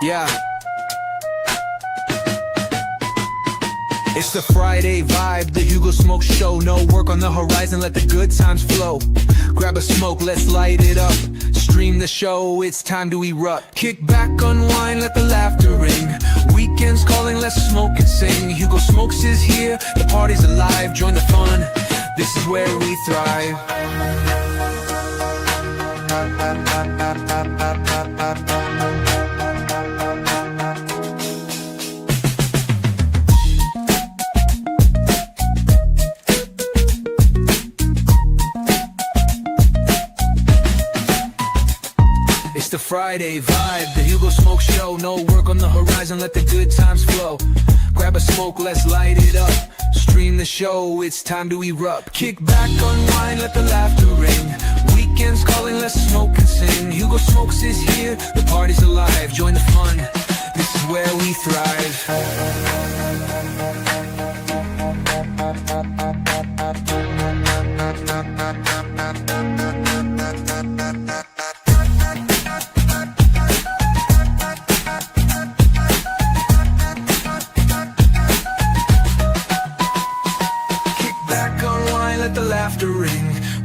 Yeah. It's the Friday vibe, the HugoSmokes show. No work on the horizon, let the good times flow. Grab a smoke, let's light it up. Stream the show, it's time to erupt. Kick back, unwind, let the laughter ring. Weekends calling, let's smoke and sing. HugoSmokes is here, the party's alive. Join the fun, this is where we thrive. It's the Friday vibe, the HugoSmokes show. No work on the horizon, let the good times flow. Grab a smoke, let's light it up. Stream the show, it's time to erupt. Kick back, unwind, let the laughter ring. Weekends calling, let's smoke and sing. HugoSmokes is here, the party's alive. Join the fun, this is where we thrive.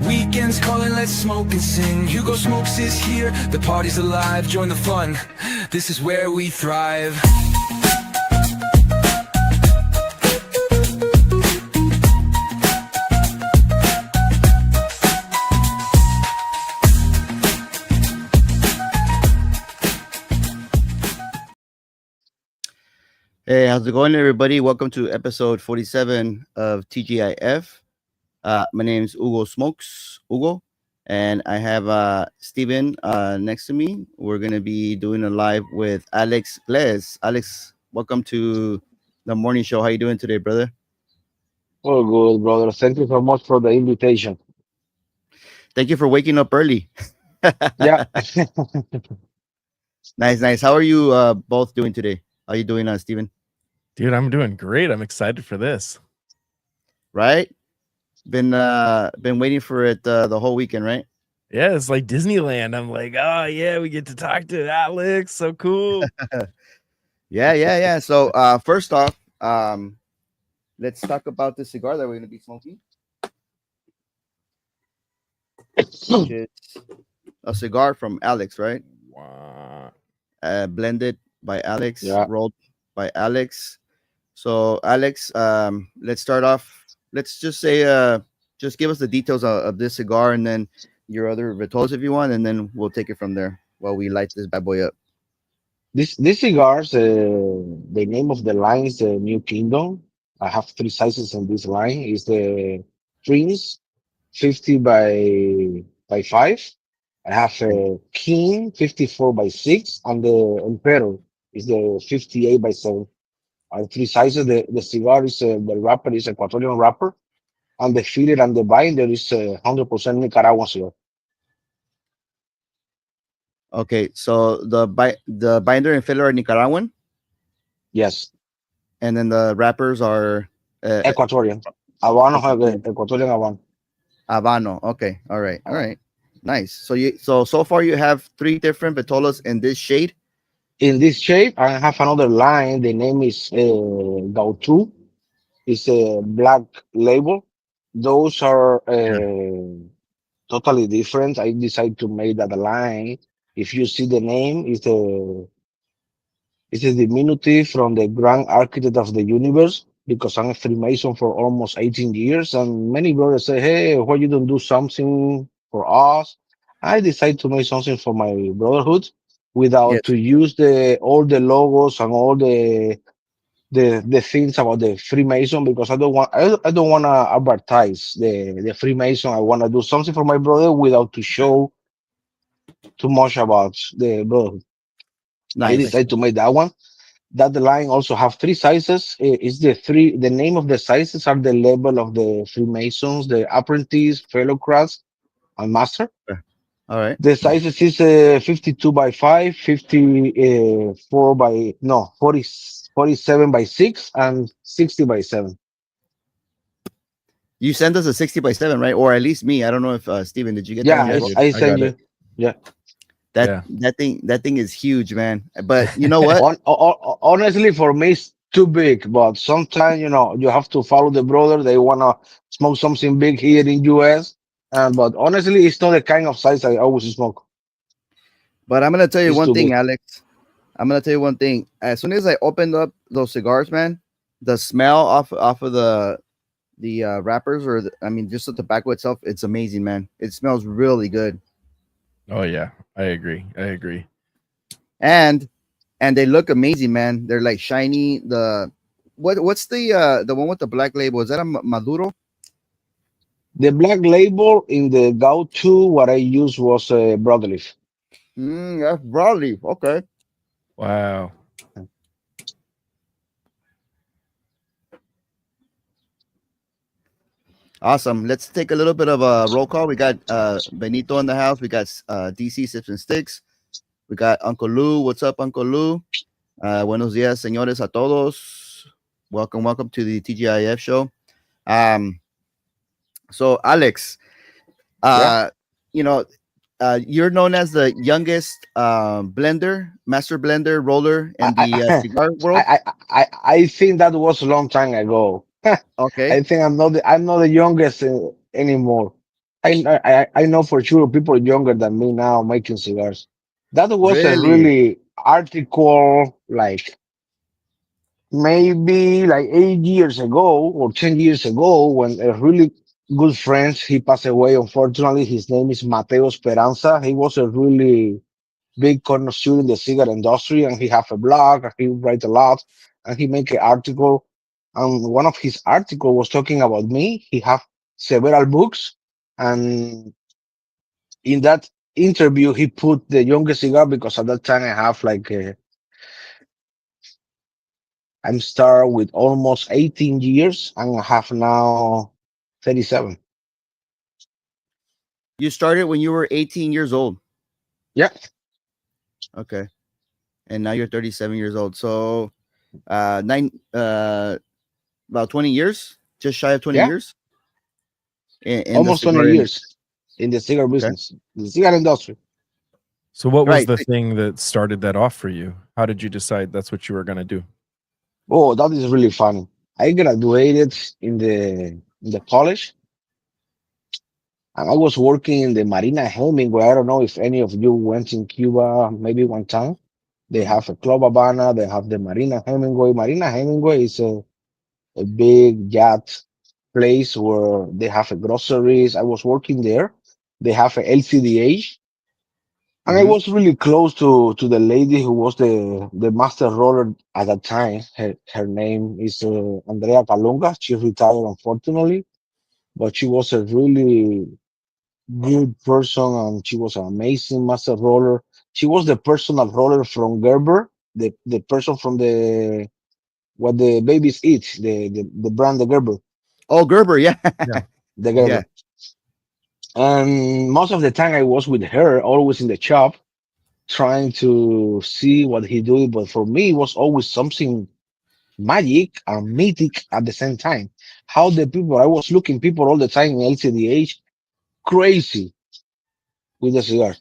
Weekends calling, let's smoke and sing. HugoSmokes is here, the party's alive. Join the fun, this is where we thrive. Hey, how's it going, everybody? Welcome to episode 47 of TGIF. My name is Hugo, and I have Steven next to me. We're going to be doing a live with Alex Glez. Alex, welcome to the morning show. How you doing today, brother? Oh, good, brother. Thank you so much for the invitation. Thank you for waking up early. Yeah. Nice. How are you both doing today? How are you doing, Steven? Dude, I'm doing great. I'm excited for this. Right? Been waiting for it the whole weekend, right? Yeah, it's like Disneyland. I'm like, oh yeah, we get to talk to Alex. So cool. Yeah. So first off, let's talk about the cigar that we're gonna be smoking. Which is a cigar from Alex, right? Wow. Blended by Alex, Yeah. rolled by Alex. So Alex, let's start off. Let's just say just give us the details of this cigar and then your other vitolas if you want, and then we'll take it from there while we light this bad boy up. This cigars, the name of the line is the New Kingdom. I have three sizes in this line. Is the Prince 50 by 5. I have a King 54 by 6, and the Emperor is the 58 by 7. Three sizes. The cigar is the wrapper is Ecuadorian wrapper, and the filler and the binder is 100% Nicaraguan cigar. Okay, so the binder and filler are Nicaraguan, Yes, and then the wrappers are Ecuadorian. Habano have the Ecuadorian Habano. Habano. Okay, all right, nice. So far you have three different vitolas in this shade. In this shape, I have another line. The name is Gautu. It's a black label. Those are totally different. I decided to make that line. If you see the name, it's a diminutive from the grand architect of the universe, because I'm a Freemason for almost 18 years. And many brothers say, hey, why you don't do something for us? I decided to make something for my brotherhood Yes. without to use all the logos and all the things about the Freemason, because I don't want to advertise the Freemason. I want to do something for my brother without to show too much about the brotherhood. I Nice. decided to make that one. That the line also have three sizes. Is the name of the sizes are the level of the Freemasons, the apprentice, fellow class, and master. All right. The sizes is 52 by 5, 54 by no 40, 47 by 6, and 60 by 7. You sent us a 60 by 7, right? Or at least me. I don't know if Steven, did you get that Yeah, one as well? I I send got you. it. Yeah. That Yeah. that thing is huge, man. But you know what? Honestly, for me, it's too big. But sometimes, you have to follow the brother. They wanna smoke something big here in US. But honestly, it's not the kind of size I always smoke. But I'm gonna tell you It's one too thing, big. Alex. I'm gonna tell you one thing. As soon as I opened up those cigars, man, the smell off of the wrappers, or I mean, just the tobacco itself, it's amazing, man. It smells really good, Oh yeah, I agree. I agree. and they look amazing, man. They're like shiny. What's the one with the black label? Is that a Maduro? The black label in the go-to, what I used was broadleaf. That's broadleaf. Okay, Wow. awesome. Let's take a little bit of a roll call. We got Benito in the house. We got DC Sips and Sticks. We got Uncle Lou. What's up, Uncle Lou? Buenos días, señores a todos. Welcome to the TGIF show. Um, so Alex, Yeah. uh, you know, you're known as the youngest master blender, roller in the I, cigar world. I think that was a long time ago. Okay, I think I'm not the youngest anymore. I know for sure people younger than me now making cigars. That was a really? really article like maybe like 8 years ago or 10 years ago when a really good friend he passed away. Unfortunately, his name is Mateo Esperanza. He was a really big connoisseur in the cigar industry, and he have a blog. He write a lot, and he make an article. And one of his article was talking about me. He have several books, and in that interview, he put the youngest cigar because at that time I have like I'm start with almost 18 years, and I have now 37. You started when you were 18 years old. Yeah, Okay, and now you're 37 years old. So nine about 20 years, just shy of 20 yeah, years in the almost 20 cigar years in the cigar okay, business, the cigar industry. So what was right. the thing that started that off for you? How did you decide that's what you were going to do? Oh, that is really funny. I graduated in the college, and I was working in the Marina Hemingway. I don't know if any of you went in Cuba maybe one time. They Mm-mm. have a Club Havana. They have the Marina Hemingway. Marina Hemingway is a big yacht place where they have a groceries. I was working there. They have a LCDH. And I Mm-hmm. was really close to the lady who was the master roller at that time. Her name is Andrea Calunga. She retired, unfortunately, but she was a really good person, and she was an amazing master roller. She was the personal roller from Gerber, the person from the what the babies eat, the brand the Gerber, Oh, Gerber, yeah, Yeah. the yeah. Gerber. And most of the time I was with her, always in the shop, trying to see what he do. But for me, it was always something magic and mythic at the same time. How the people, I was looking people all the time in LCDH, crazy with the cigar.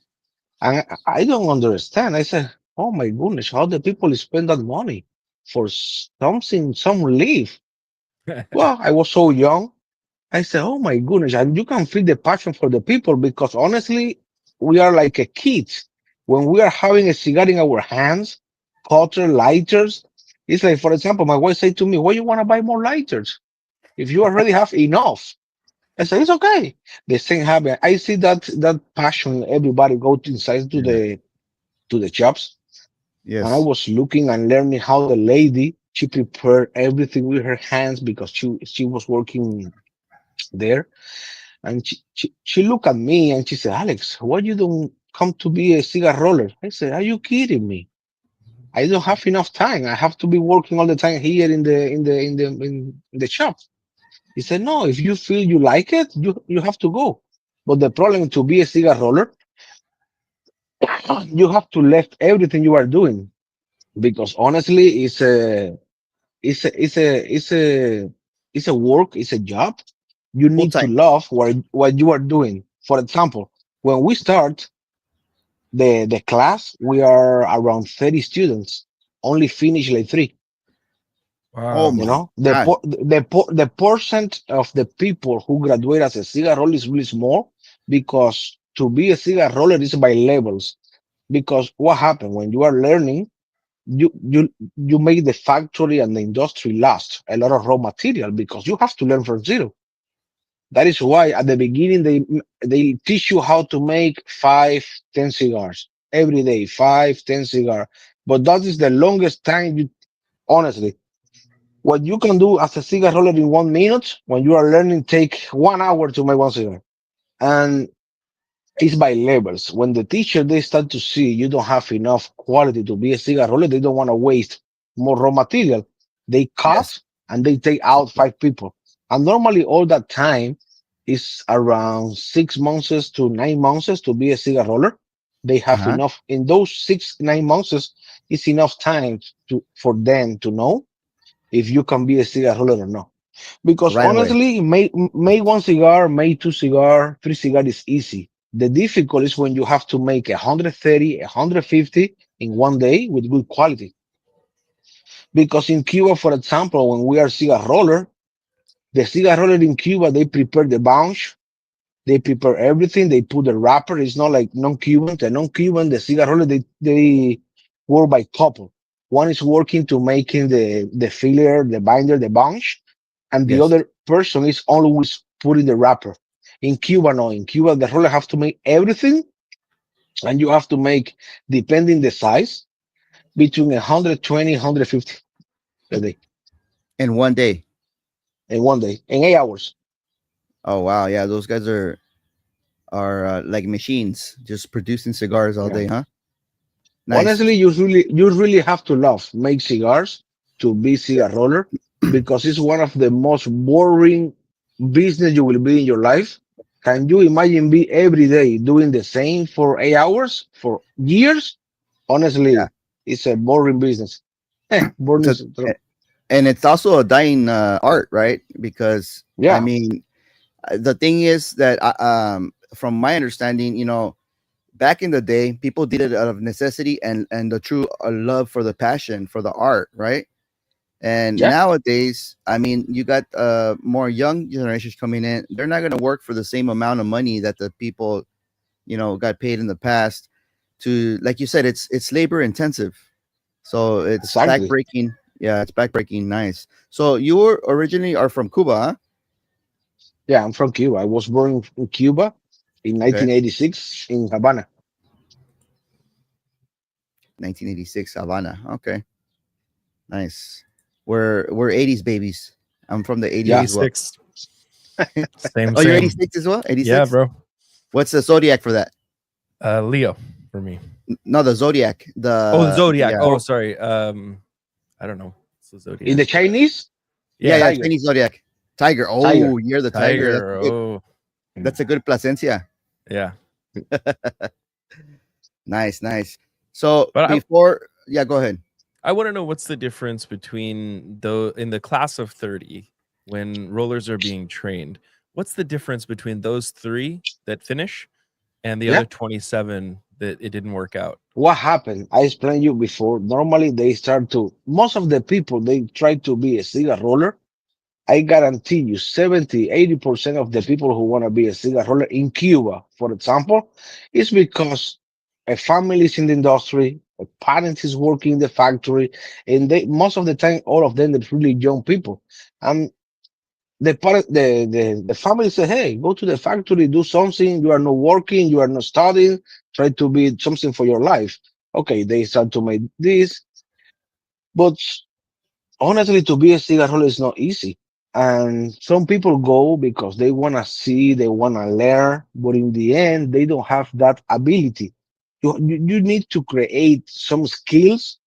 And I don't understand. I said, oh my goodness, how the people spend that money for something, some leaf. Well, I was so young. I said, oh my goodness, and you can feel the passion for the people because honestly, we are like a kid. When we are having a cigar in our hands, cutter, lighters, it's like, for example, my wife said to me, why you want to buy more lighters? If you already have enough. I said, it's okay. The same happen. I see that passion, everybody go to inside Yeah. to the shops. And I Yes. was looking and learning how the lady, she prepared everything with her hands because she was working there. And she looked at me and she said, Alex, why you don't come to be a cigar roller? I said, are you kidding me? I don't have enough time. I have to be working all the time here in the shop. He said, no, if you feel you like it, you have to go. But the problem to be a cigar roller, you have to left everything you are doing because honestly, it's a work, it's a job. You Full need to time. love what you are doing. For example, when we start, The class, we are around 30 students, only finish like three. Oh Wow. You my know, God. the percent of the people who graduate as a cigar roller is really small, because to be a cigar roller is by levels. Because what happened when you are learning, you make the factory and the industry last a lot of raw material, because you have to learn from zero. That is why at the beginning they teach you how to make 5, 10 cigars every day, 5, 10 cigars. But that is the longest time you, honestly. What you can do as a cigar roller in 1 minute, when you are learning, take 1 hour to make one cigar. And it's by levels. When the teacher, they start to see you don't have enough quality to be a cigar roller, they don't want to waste more raw material. They Yes. cut and they take out 5 people. And normally all that time is around 6 months to 9 months to be a cigar roller. They have Uh-huh. enough in those 6, 9 months. It's enough time for them to know if you can be a cigar roller or not. Because Right away. honestly, make one cigar, make two cigar, three cigar is easy. The difficult is when you have to make 130, 150 in one day with good quality. Because in Cuba, for example, when we are cigar roller, the cigar roller in Cuba, they prepare the bunch, they prepare everything, they put the wrapper. It's not like non-Cuban. The non-Cuban, the cigar roller, they work by couple. One is working to making the filler, the binder, the bunch, and the Yes. other person is always putting the wrapper. In Cuba, no. In Cuba, the roller have to make everything, and you have to make, depending the size, between 120, 150 a day In one day. in one day, in 8 hours. Oh wow. Yeah, those guys are like machines, just producing cigars all Yeah. day, huh? Nice. Honestly, you really have to love make cigars to be cigar roller, because it's one of the most boring business you will be in your life. Can you imagine be every day doing the same for 8 hours for years? Yeah. Honestly, it's a boring business. Boring It's a, is, and it's also a dying art, right? Because I yeah, mean, the thing is that from my understanding, back in the day, people did it out of necessity and the true love for the passion for the art, right? And yeah, nowadays, I mean, you got more young generations coming in. They're not going to work for the same amount of money that the people, got paid in the past. To, like you said, it's labor intensive, so it's exactly. backbreaking. Yeah, it's backbreaking. Nice. So you were originally are from Cuba, huh? Yeah, I'm from Cuba. I was born in Cuba in Okay, 1986 in Havana. 1986, Havana. Okay, nice. We're 80s babies. I'm from the 80s Yeah, as well. 86. Same, Oh, you're same. 86 as well? Yeah, 86? bro. What's the zodiac for that? Leo for me. No, the zodiac. Oh, the The Zodiac. Oh, or sorry. I don't know. It's the in Zodiac. the Chinese, yeah, Yeah. yeah, tiger, Chinese zodiac. Tiger. tiger. Oh, you're the tiger. That's Tiger. a good. Oh, That's a good placencia. yeah. Nice, nice. So But before, yeah, go ahead. I want to know what's the difference between in the class of 30 when rollers are being trained. What's the difference between those three that finish and the Yeah. other 27 that it didn't work out? What happened? I explained you before. Normally, they start to, most of the people, they try to be a cigar roller. I guarantee you 70, 80% of the people who want to be a cigar roller in Cuba, for example, is because a family is in the industry, a parent is working in the factory, and they, most of the time, all of them, they're really young people. And the parent, the family say, hey, go to the factory, do something. You are not working, you are not studying, try to be something for your life. Okay, they start to make this, but honestly, to be a cigar roller is not easy. And some people go because they want to see, they want to learn, but in the end, they don't have that ability. You need to create some skills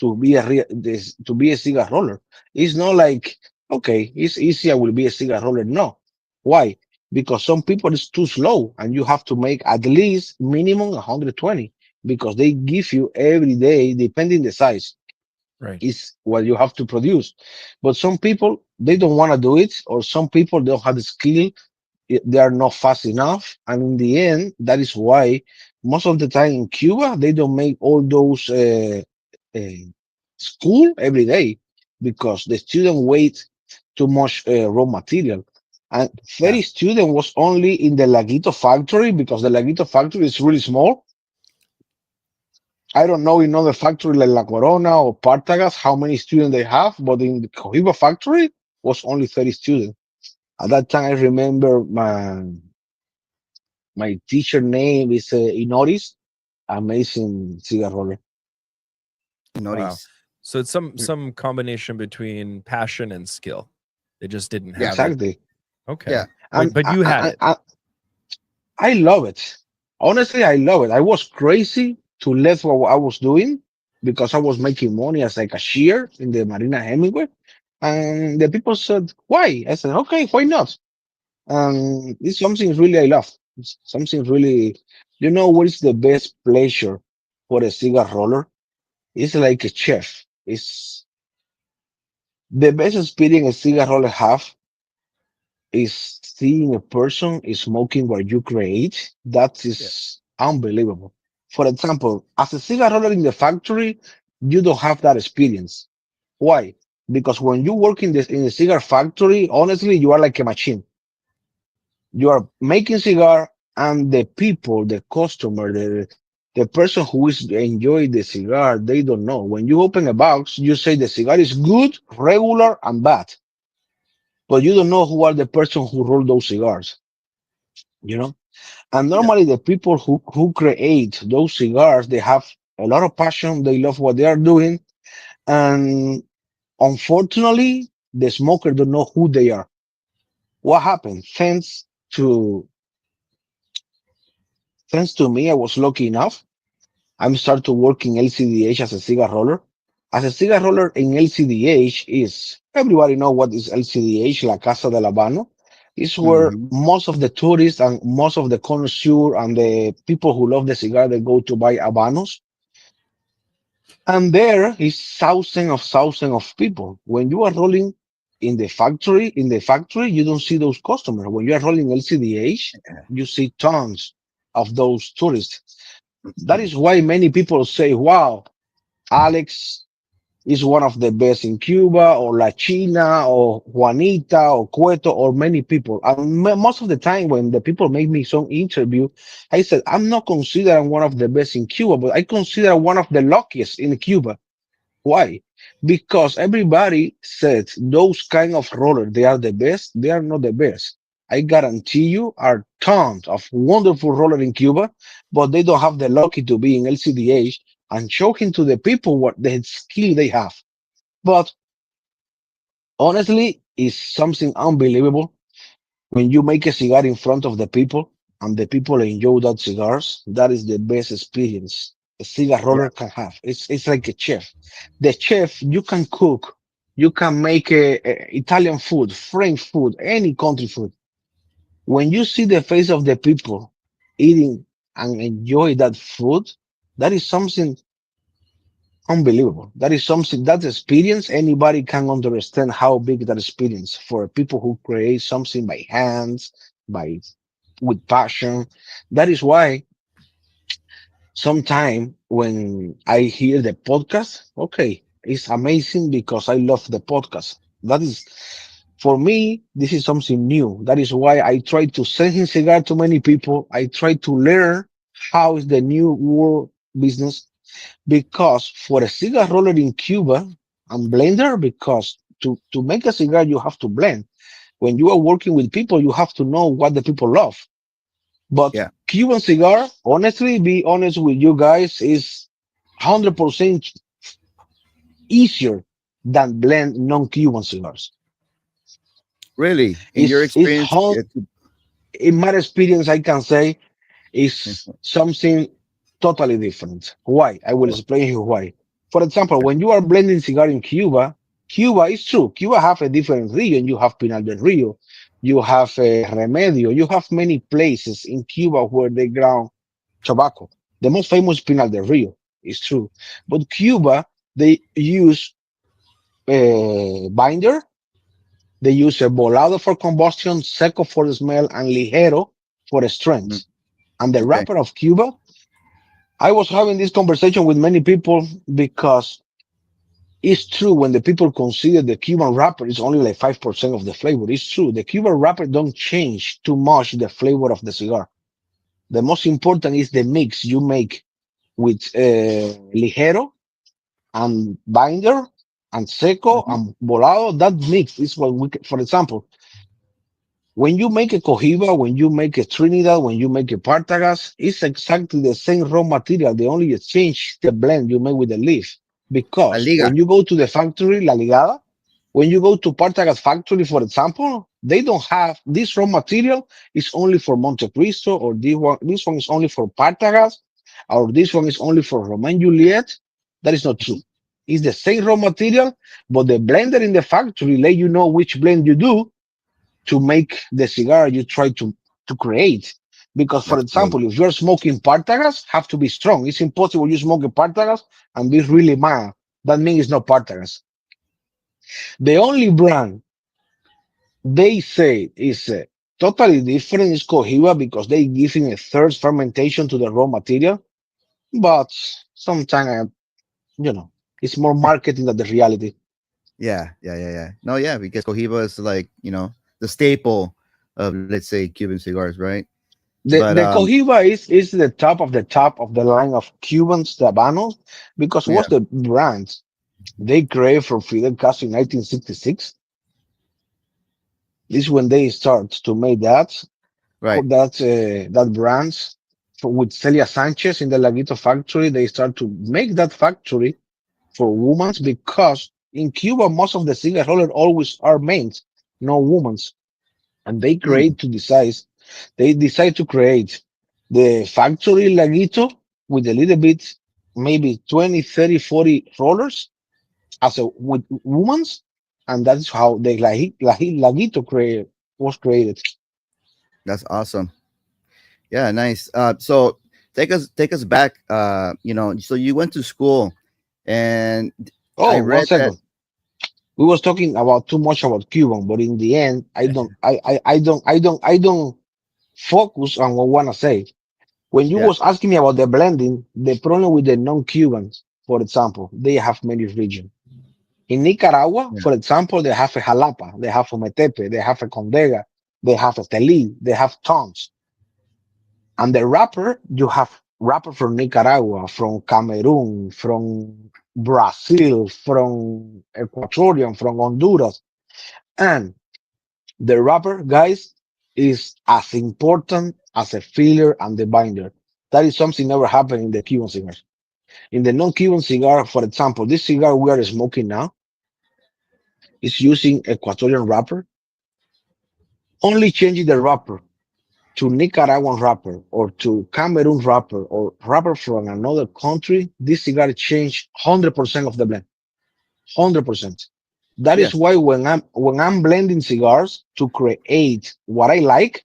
to be to be a cigar roller. It's not like, okay, it's easy, I will be a cigar roller. No. Why? Because some people is too slow and you have to make at least minimum 120, because they give you every day, depending the size, Right. is what you have to produce. But some people, they don't want to do it, or some people don't have the skill they are not fast enough, and in the end, that is why most of the time in Cuba they don't make all those uh, school every day because the student wait too much raw material. And Yeah. 30 student was only in the Laguito factory because the Laguito factory is really small. I don't know in other factory like La Corona or Partagas how many students they have, but in the Cohiba factory was only 30 students. At that time, I remember my teacher name is Inoris, amazing cigar roller. Wow. Notice. So it's some combination between passion and skill. They just didn't Yeah, have it. Exactly. Okay. yeah, And But you had it. I love it. Honestly, I love it. I was crazy to leave what I was doing because I was making money as a cashier in the Marina Hemingway. And the people said, why? I said, okay, why not? And it's something really I love. It's something really, what is the best pleasure for a cigar roller? It's like a chef. It's the best experience a cigar roller have is seeing a person is smoking what you create. That yeah, is unbelievable. For example, as a cigar roller in the factory, you don't have that experience. Why? Because when you work in a cigar factory, honestly, you are like a machine. You are making cigar, and the people, the customer, the person who is enjoying the cigar, they don't know. When you open a box, you say the cigar is good, regular, and bad, but you don't know who are the person who roll those cigars. You know. And yeah, normally the people who create those cigars, they have a lot of passion. They love what they are doing. And unfortunately, the smoker don't know who they are. What happened? To, thanks to me, I was lucky enough. I'm started to work in LCDH as a cigar roller. As a cigar roller in LCDH is, everybody know what is LCDH, La Casa del Habano. It's where hmm, most of the tourists and most of the connoisseur and the people who love the cigar, they go to buy Habanos. And there is thousands of people. When you are rolling in the factory, you don't see those customers. When you are rolling LCDH, you see tons of those tourists. That is why many people say, wow, Alex is one of the best in Cuba, or La China, or Juanita, or Cueto, or many people. And most of the time, when the people make me some interview, I said, I'm not considered one of the best in Cuba, but I consider one of the luckiest in Cuba. Why? Because everybody said those kind of rollers, they are the best. They are not the best. I guarantee you are tons of wonderful rollers in Cuba, but they don't have the lucky to be in LCDH and showing to the people what the skill they have. But honestly, it's something unbelievable when you make a cigar in front of the people and the people enjoy that cigars. That is the best experience a cigar yeah, roller can have. It's like a chef. The chef, you can cook, you can make Italian food, French food, any country food. When you see the face of the people eating and enjoy that food, that is something unbelievable. That is something, that experience, anybody can understand how big that experience for people who create something by hands, by with passion. That is why sometime when I hear the podcast, okay, it's amazing because I love the podcast. That is, for me, this is something new. That is why I try to send his cigar to many people. I try to learn how is the new world business, because for a cigar roller in Cuba and blender, because to make a cigar, you have to blend. When you are working with people, you have to know what the people love. But yeah. Cuban cigar, honestly, be honest with you guys, is 100% easier than blend non-Cuban cigars. Really, in your It's experience, hard, in my experience, I can say is something totally different. Why? I will explain you why. For example, when you are blending cigar in Cuba, Cuba is true. Cuba have a different region. You have Pinal del Rio, you have Remedio, you have many places in Cuba where they ground tobacco. The most famous Pinal del Rio is true, but Cuba they use binder They use a volado for combustion, seco for the smell, and ligero for the Mhm. strength. And the Okay. wrapper of Cuba, I was having this conversation with many people because it's true when the people consider the Cuban wrapper is only like 5% of the flavor. It's true. The Cuban wrapper don't change too much the flavor of the cigar. The most important is the mix you make with ligero and binder and seco Mhm. and volado. That mix is what we, for example, when you make a Cohiba, when you make a Trinidad, when you make a Partagas, it's exactly the same raw material. They only exchange the blend you make with the leaf. La Because Liga. when you go to the factory, La Ligada, when you go to Partagas factory, for example, they don't have this raw material is only for Monte Cristo, or this one is only for Partagas, or this one is only for Romain Juliet. That is not true. Mhm. It's the same raw material, but the blender in the factory let you know which blend you do to make the cigar you try to create. Because, for That's great. example, if you're smoking Partagas, have to be strong. It's impossible you smoke a Partagas and be really mild. That means it's not Partagas. The only brand they say is totally different is Cohiba because they giving a third fermentation to the raw material. But sometimes, it's more marketing than the reality. Yeah, yeah, yeah, yeah. No, yeah, because Cohiba is like, the staple of, let's say, Cuban cigars, right? The But the Cohiba is the top of the line of Cubans, the Habanos, because yeah, what's the brand they created from Fidel Castro in 1966? This is when they start to make right. that brands with Celia Sanchez in the Laguito factory. They start to make that factory for women because in Cuba most of the cigar rollers always are men, no women, and Mm, they decide to create the factory Laguito with a little bit, maybe 20, 30, 40 rollers as a with women's, and that's how the Laguito was created. that's awesome. Yeah, nice. So take us back. So you went to school, and I Oh, one read that. second. We was talking about too much about Cuban, but in the end, I don't focus on what I wanna say. When you Yeah, was asking me about the blending, the problem with the non-Cubans, for example, they have many regions. In Nicaragua, yeah, for example, they have a Jalapa, they have a Metepe, they have a Condega, they have a Teli, they have tons. And the rapper, you have rapper from Nicaragua, from Cameroon, from Brazil, from Ecuadorian, from Honduras. And the rapper, guys, is as important as a filler and the binder. That is something never happened in the Cuban cigars. In the non-Cuban cigar, for example, this cigar we are smoking now is using Ecuadorian wrapper, only changing the wrapper to Nicaraguan wrapper or to Cameroon wrapper or wrapper from another country. This cigar changed 100% of the blend. 100%. That yeah, is why when I'm blending cigars to create what I like,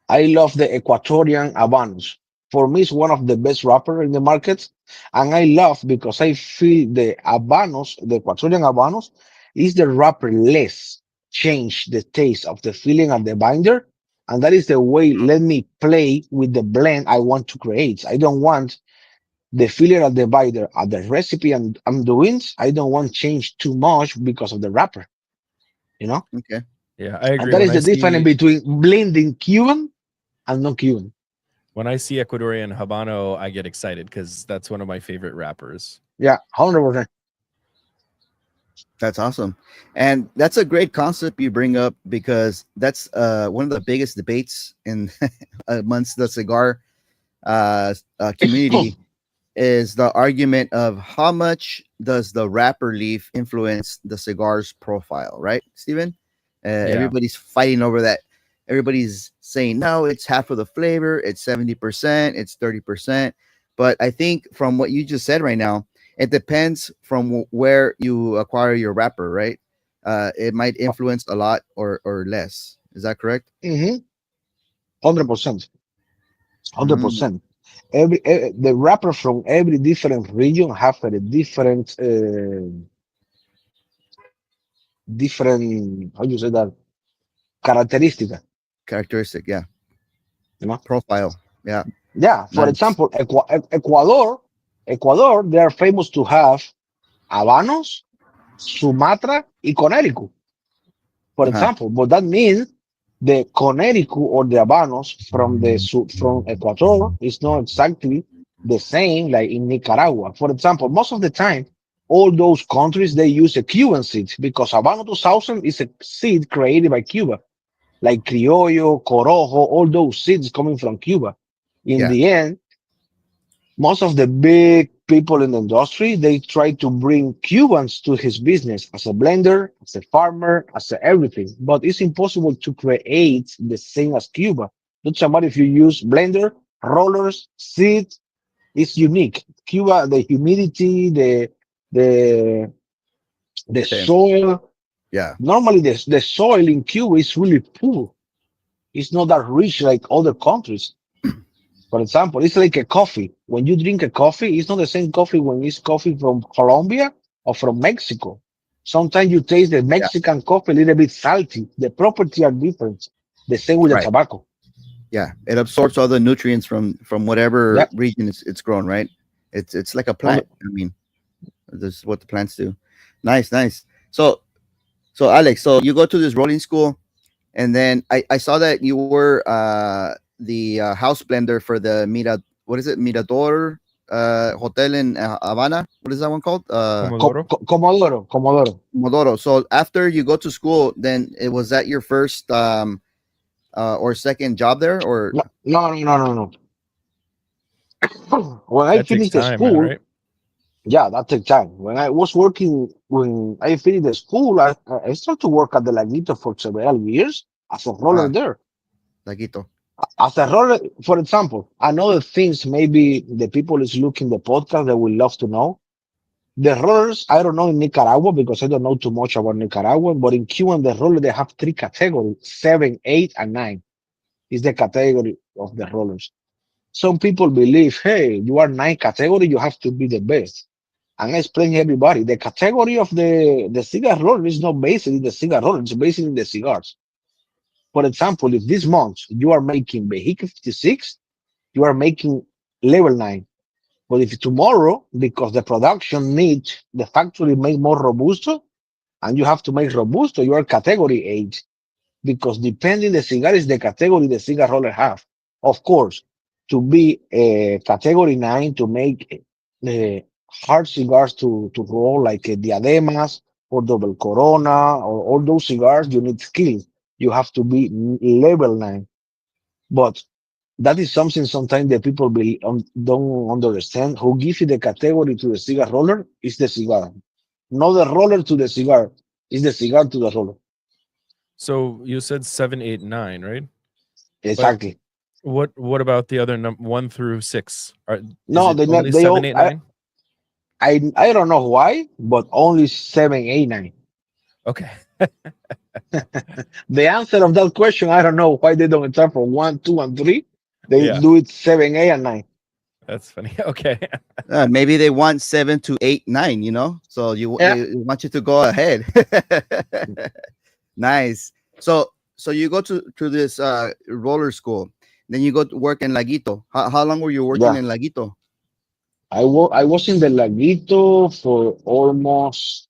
I love the Ecuadorian Habanos. For me, it's one of the best wrapper in the market. And I love because I feel the Habanos, the Ecuadorian Habanos, is the wrapper less change the taste of the filling and the binder. And that is the way let me play with the blend I want to create. I don't want the filler and the binder at the recipe and I'm doing. I don't want change too much because of the wrapper, you know? okay. Yeah, I And agree. that is the difference between blending Cuban and non-Cuban. When I see Ecuadorian Habano, I get excited because that's one of my favorite rappers. Yeah, 100%. That's awesome, and that's a great concept you bring up because that's one of the biggest debates in amongst the cigar community is the argument of how much does the wrapper leaf influence the cigar's profile, right, Steven? Yeah. Everybody's fighting over that. Everybody's saying, no, it's half of the flavor, it's 70%, it's 30%. But I think from what you just said right now, it depends from where you acquire your wrapper, right? It might influence a lot or less. Is that correct? Mm-hmm. 100%. Mm, 100%. The rapper from every different region have a different different, how you say that, characteristic, Characteristic, yeah. you know? Profile, yeah. Yeah. For Nice. example, Ecuador, they are famous to have Habanos, Sumatra, y Connecticut, for Uh-huh. example. But that means the Connecticut or the Habanos from from Ecuador is not exactly the same like in Nicaragua. For example, most of the time, all those countries they use a Cuban seed because Habano 2000 is a seed created by Cuba, like Criollo, Corojo, all those seeds coming from Cuba. In Yeah, the end, most of the big people in the industry they try to bring Cubans to his business as a blender, as a farmer, as a everything. But it's impossible to create the same as Cuba. Doesn't matter if you use blender, rollers, seed, it's unique. Cuba, the humidity, the the same. soil. Yeah, Normally, the soil in Cuba is really poor. It's not that rich like other countries. For example, it's like a coffee. When you drink a coffee, it's not the same coffee when it's coffee from Colombia or from Mexico. Sometimes you taste the yeah, Mexican coffee a little bit salty. The properties are different. The same with the right. tobacco. Yeah, it absorbs all the nutrients from whatever Yeah. region it's grown, right? It's like a On plant. I mean, this is what the plants do. Nice, nice. So so Alex, so you go to this rolling school, and then I saw that you were the house blender for the Mira. What is it? Mirador Hotel in Havana. What is that one called? Comodoro. Comodoro, Comodoro. Comodoro. So after you go to school, then it was that your first or second job there, or No, no, no, no, no, no. When I That takes finished the time, man, school, right? yeah, that took time. When I was working, when I finished the school, I started to work at the Laguito for several years as a roller ah, there. Laguito? As a roller, for example, another things maybe the people is looking the podcast they will love to know. The rollers, I don't know in Nicaragua because I don't know too much about Nicaragua, but in Cuba, the roller they have three categories: 7, 8, and 9 is the category of the rollers. Some people believe, hey, you are 9 category, you have to be the best. And I explain to everybody the category of the cigar roller is not based in the cigar roller, it's based in the cigars. For example, if this month you are making Vehicle 56, you are making level 9. But if tomorrow, because the production needs the factory make more robusto, and you have to make robusto, you are category 8 because depending the cigar is the category the cigar roller have. Of course, to be a category 9 to make hard cigars to roll like diademas or double corona or all those cigars, you need skill. You have to be level 9. But that is something sometimes that people don't understand. Who gives you the category to the cigar roller is the cigar, not the roller to the cigar. Is the cigar to the roller. So you said 7, 8, 9, right? But Exactly. what about the other 1 through 6? Is No, it only they 7, all 8, 9? I don't know why, but only 7, 8, 9. Okay. The answer of that question, I don't know why they don't start from 1, 2, and 3. They Yeah, do it 7, 8, and 9. that's funny. Okay. Maybe they want 7 to 8, 9. You know, so Yeah, they want you to go ahead. Nice. So you go to this roller school, then you go to work in Laguito. How long were you working yeah. in Laguito? I was in the Laguito for almost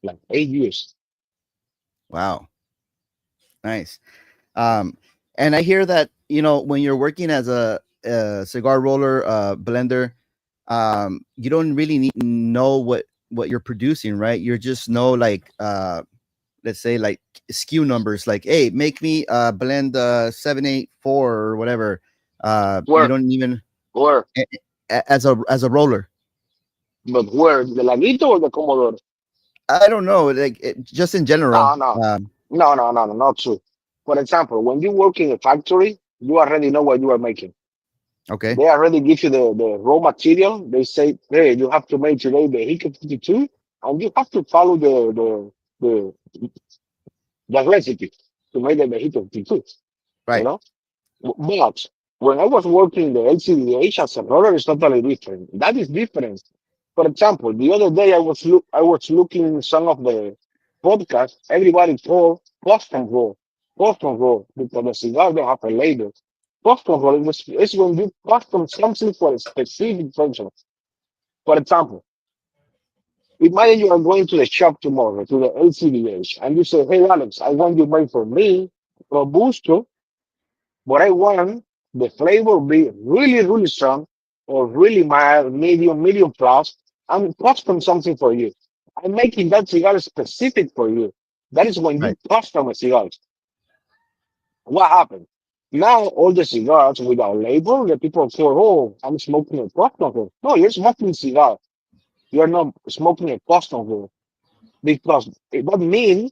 like 8 years. Wow, nice. Um, and I hear that when you're working as a cigar roller blender, you don't really need to know what you're producing, right? You just know like let's say like SKU numbers, like hey, make me blend 784 or whatever. You Where? don't even Where? as a roller. But where? The Laguito or the Comodoro? I don't know, like just in general. No, no, no, not true. For example, when you work in a factory, you already know what you are making. Okay, They already give you the raw material. They say, hey, you have to make today the Hickey 52, and you have to follow the, the recipe to make the Hickey 52, you right. know? But when I was working in the LCDH as a roller, it's totally different. That is different. For example, the other day I was looking some of podcast, everybody call cost control, cost control, because the cigar don't have a label. Cost control is when you custom something for a specific function. For example, imagine you are going to the shop tomorrow, to the LCDH, and you say, hey, Alex, I want you to make for me Robusto, but I want the flavor be really, really strong or really mild, medium, medium plus. I'm custom something for you. I'm making that cigar specific for you. That is when Right. you custom a cigar. What happened? Now all the cigars without label, the people say, oh, I'm smoking a custom. No, you're smoking cigar. You're not smoking a custom because it doesn't mean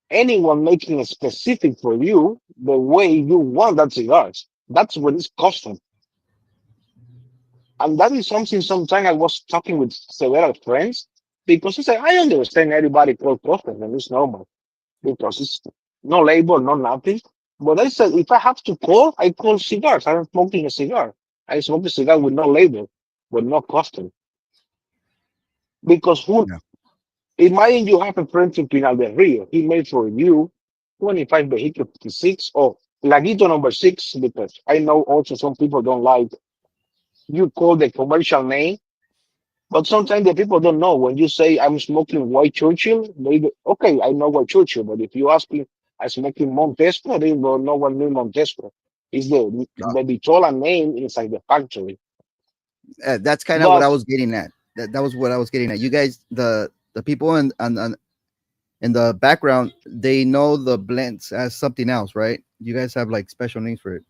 anyone making it specific for you the way you want that cigars. That's what it's custom. And that is something sometimes I was talking with several friends because I say, I understand everybody call custom and it's normal because it's no label, no nothing. But I said, if I have to call, I call cigars. I'm smoking a cigar. I smoke a cigar with no label, with no custom. Because who, Yeah. imagine you have a friend in Pinal del Rio. He made for you 25 vehicle 56 or Laguito number 6, because I know also some people don't like you call the commercial name. But sometimes the people don't know when you say I'm smoking White Churchill, they go, okay, I know White Churchill, but if you ask me, I'm smoking Montesco, they don't know what name Montesco. It's the Vitola name inside the factory. That's kind of what I But was getting at. That was what I was getting at. You guys, the people in the background, they know the blends as something else, right? You guys have like special names for it.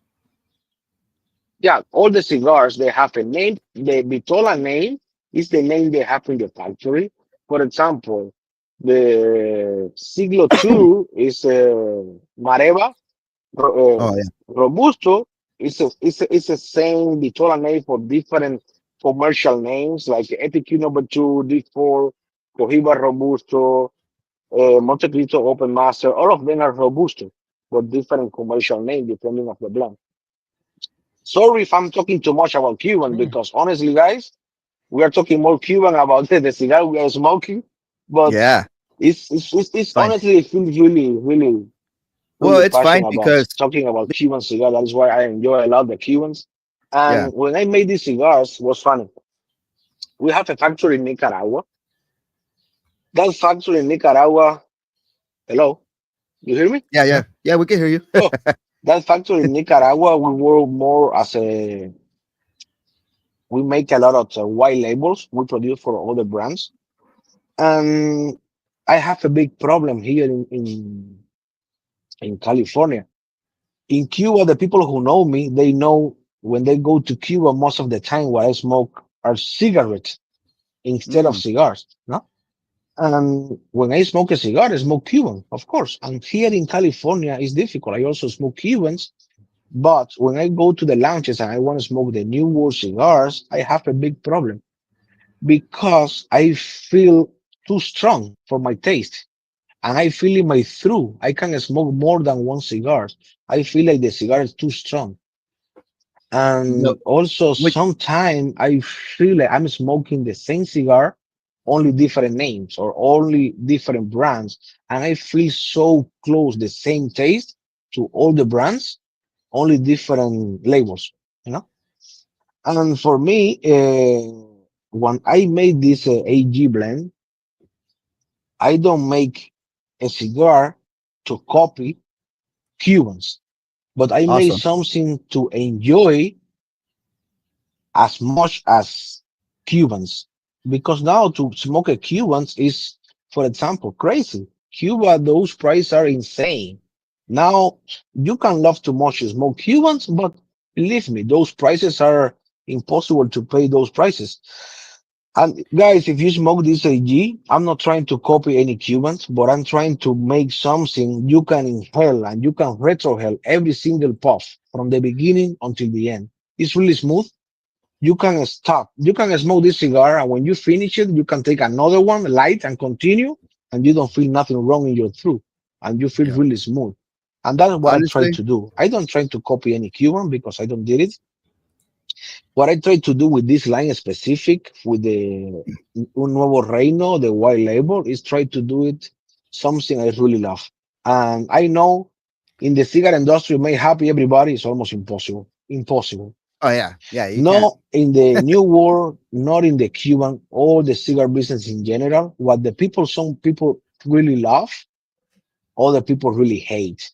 yeah, all the cigars they have a name. The Vitola name is the name they have in the factory. For example, the Siglo II is Mareva. Oh yeah. Robusto is the same Vitola name for different commercial names like Epicurean number 2, D4, Cohiba Robusto, Monte Cristo Open Master. All of them are Robusto, but different commercial name depending on the blend. Sorry if I'm talking too much about Cuban Mm. because honestly, guys, we are talking more Cuban about the cigar we are smoking, but Yeah. it's Fine. honestly it feels really, really Well, really it's fine passionate about because talking about Cuban cigar. That is why I enjoy a lot the Cubans. yeah, And when I made these cigars, it was funny. We have a factory in Nicaragua. That factory in Nicaragua, hello, you hear me? yeah, Yeah. yeah. We can hear you. Oh, that factory in Nicaragua, we work more as a, we make a lot of white labels. We produce for other brands. And I have a big problem here in California. In Cuba, the people who know me, they know when they go to Cuba, most of the time what I smoke are cigarettes instead of Mm, cigars. No? And when I smoke a cigar, I smoke Cuban, of course. And here in California, it's difficult. I also smoke Cubans. But when I go to the lounges and I want to smoke the New World cigars, I have a big problem because I feel too strong for my taste. And I feel in my throat, I can smoke more than one cigar. I feel like the cigar is too strong. no, And also which sometimes I feel like I'm smoking the same cigar, only different names or only different brands. And I feel so close, the same taste to all the brands, only different labels, you know? And for me, when I made this AG blend, I don't make a cigar to copy Cubans, but I made awesome, something to enjoy as much as Cubans. Because now to smoke a Cubans is, for example, crazy. Cuba, those prices are insane. Now you can love too much to smoke Cubans, but believe me, those prices are impossible to pay those prices. And guys, if you smoke this AG, I'm not trying to copy any Cubans, but I'm trying to make something you can inhale and you can retrohale every single puff from the beginning until the end. It's really smooth. You can stop. You can smoke this cigar, and when you finish it, you can take another one, light, and continue, and you don't feel nothing wrong in your throat, and you feel yeah. really smooth. And that's what I try Honestly, to do. I don't try to copy any Cuban because I don't did it. What I try to do with this line specific with the Un Nuevo Reino, the white label, is try to do it something I really love. And I know in the cigar industry, make happy everybody is almost impossible. Impossible. Oh yeah, yeah. You can't. No, in the new world, not in the Cuban, all the cigar business in general. What the people, some people really love, other people really hate.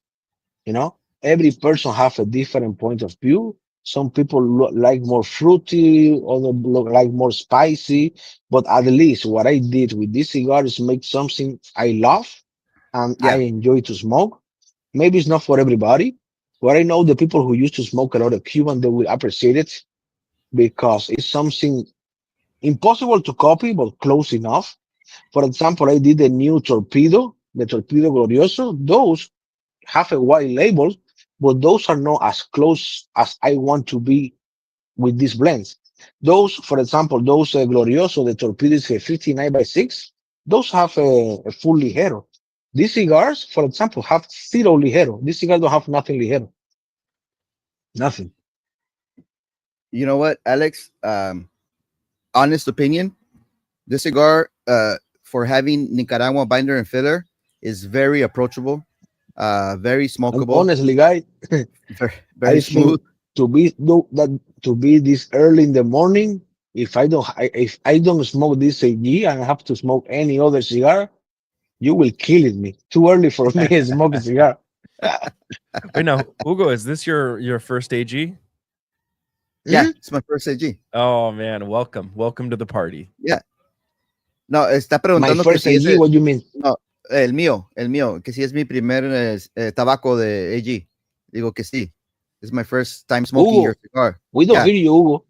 You know, every person have a different point of view. Some people like more fruity, other like more spicy. But at least what I did with this cigar is make something I love and I Yeah, enjoy to smoke. Maybe it's not for everybody, but I know the people who used to smoke a lot of Cuban, they will appreciate it because it's something impossible to copy, but close enough. For example, I did the new Torpedo, the Torpedo Glorioso. Those have a white label, but those are not as close as I want to be with these blends. Those, for example, those Glorioso, the Torpedo is a 59 by 6. Those have a full ligero. These cigars, for example, have zero ligero. These cigars don't have nothing ligero. Nothing. you know what, Alex? Honest opinion, this cigar, for having Nicaragua binder and filler, is very approachable, very And smokable, honestly, guys, very, I very smooth. think to be no, that to be this early in the morning, if I don't smoke this AG and I have to smoke any other cigar, you will kill me. Too early for me to smoke a cigar. Wait, now, Hugo, is this your first AG? Yeah, Hmm? it's my first AG. Oh man, welcome to the party. Yeah. No, está My preguntando que first si es AG, what do you mean? no, el mío, que si es mi primer tabaco de AG. Digo que sí. This is my first time smoking your Hugo, cigar. we don't Yeah. hear you, Hugo.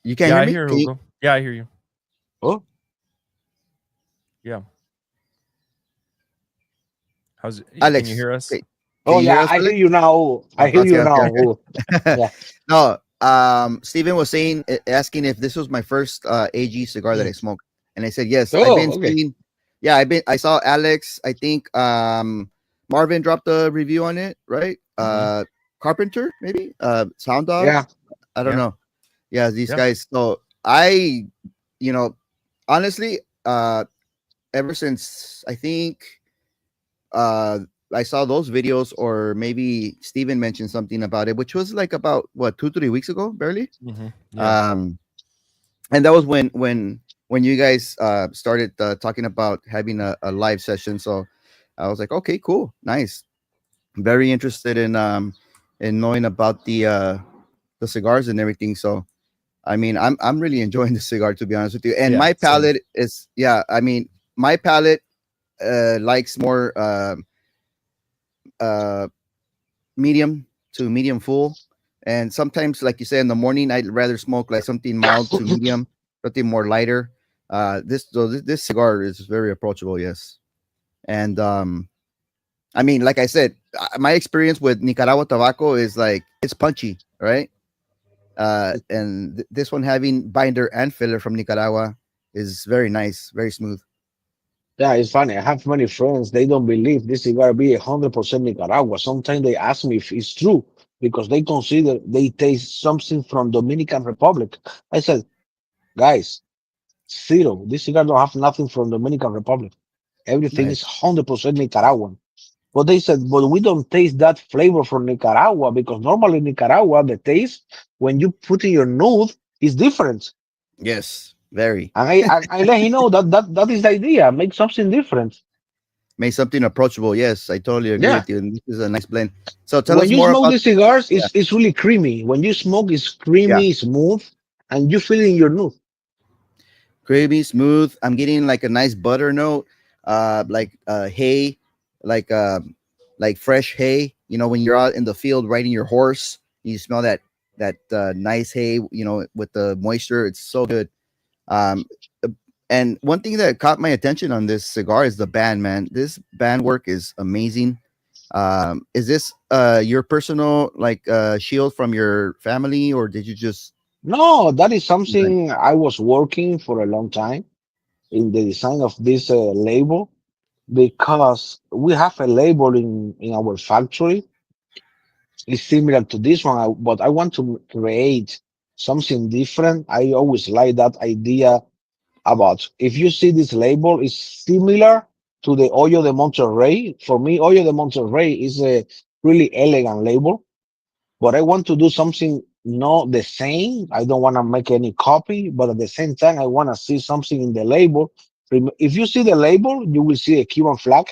You can't Yeah, hear I me? hear Can you, Hugo. Yeah, I hear you. Oh, Yeah. How's can you Alex, hear us? oh can you hear yeah, us, I hear Alex? you now, Hugo. I hear Okay, you okay, now, okay. Hugo. Yeah. No, Steven was saying, asking if this was my first AG cigar that I smoked, and I said yes. I've been Oh, okay. seeing, yeah, I saw Alex. I think Marvin dropped a review on it, right? Carpenter, maybe, Sound Dog. Yeah. I don't Yeah. know. Yeah, these Yeah. guys. So you know, honestly, ever since I think uh I saw those videos, or maybe Steven mentioned something about it, which was like about what 2-3 weeks ago, barely. Yeah. Um, and that was when you guys started talking about having a live session. So I was like, okay, cool, nice. Very interested in knowing about the cigars and everything. So I mean, I'm really enjoying the cigar, to be honest with you. And Yeah. my Same. palate is, yeah. I mean, my palate likes more uh medium to medium full. And sometimes, like you said, in the morning, I'd rather smoke like something mild to medium, something more lighter. This cigar is very approachable, yes. And I mean, like I said, my experience with Nicaragua tobacco is like it's punchy, right? And this one having binder and filler from Nicaragua is very nice, very smooth. Yeah, it's funny. I have many friends. They don't believe this cigar be 100% Nicaragua. Sometimes they ask me if it's true because they consider they taste something from Dominican Republic. I said, guys, zero. This cigar don't have nothing from Dominican Republic. Everything is Nice. 100% Nicaraguan. But they said, but we don't taste that flavor from Nicaragua because normally in Nicaragua, the taste when you put in your nose is different. Yes, very. And I let him know that is the idea. Make something different. Make something approachable. Yes, I totally agree Yeah. with you. And this is a nice blend. So tell When us you more smoke about. the cigars, Yeah, it's really creamy. When you smoke, it's yeah. creamy, smooth, and you feel it in your nose. Creamy, smooth. I'm getting like a nice butter note, like hay, like like fresh hay. You know, when you're out in the field riding your horse, you smell that nice hay. You know, with the moisture, it's so good. Um, uh, and one thing that caught my attention on this cigar is the band, man. This band work is amazing. Is this your personal like shield from your family, or did you just No, that is design? something I was working for a long time in the design of this label because we have a label in our factory. It's similar to this one, but I want to create something different. I always like that idea about if you see this label is similar, to the Hoyo de Monterrey. For me, Hoyo de Monterrey is a really elegant label, but I want to do something not the same. I don't want to make any copy, but at the same time, I want to see something in the label. If you see the label, you will see a Cuban flag.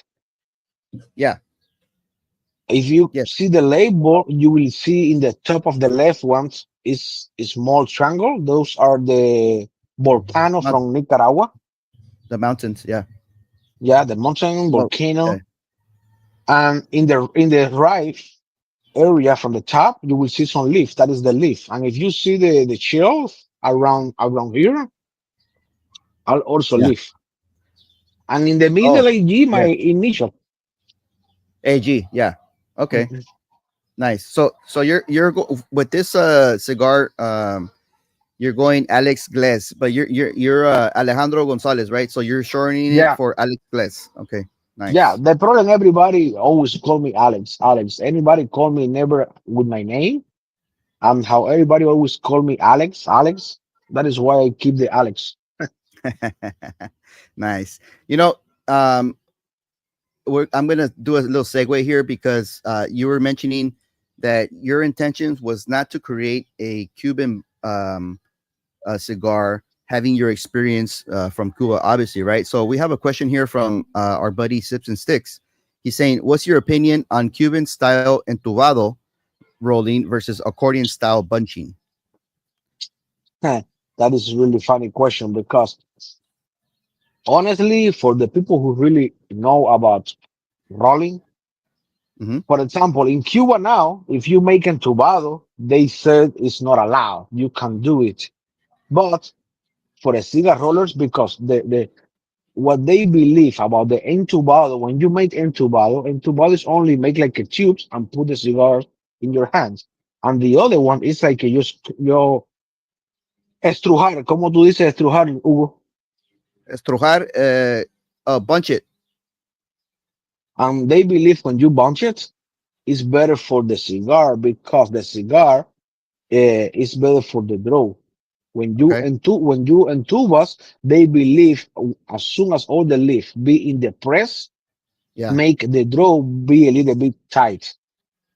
Yeah. If you Yes. see the label, you will see in the top of the left ones is a small triangle. Those are the volcano Mount, from Nicaragua. the mountains. Yeah. Yeah, the mountain Oh, yeah. volcano. And in the right area from the top, you will see some leaf. That is the leaf. And if you see the shelf around here, are also Yeah. leaf. And in the Oh, middle AG, my yes. initial. AG. Yeah. Okay. Mhm. Nice. So with this cigar you're going Alex Glez, but you're Alejandro Gonzalez, right? So you're shortening it Yeah, for Alex Glez. Okay. yeah. Nice. The problem, everybody always call me Alex. Alex. Anybody call me never with my name. And how everybody always call me Alex. Alex. That is why I keep the Alex. Nice. You know, um I'm gonna do a little segue here because you were mentioning that your intentions was not to create a Cuban cigar, having your experience from Cuba, obviously, right? So we have a question here from our buddy Sips and Sticks. He's saying, "What's your opinion on Cuban style entubado rolling versus accordion style bunching?" That is a really funny question because honestly, for the people who really know about rolling, Hmm. for example, in Cuba now, if you make entubado, they said it's not allowed. You can do it. But for the cigar rollers, because the what they believe about the entubado, when you make entubado is only make like a tubes and put the cigar in your hands. And the other one is like you estrujar. ¿Cómo tú dices estrujar, Hugo? Estrujar, bunch it. And they believe when you bunch it, it's better for the cigar because the cigar is better for the draw. Okay. When you entubas, they believe as soon as all the leaf be in the press, Yeah. make the draw be a little bit tight.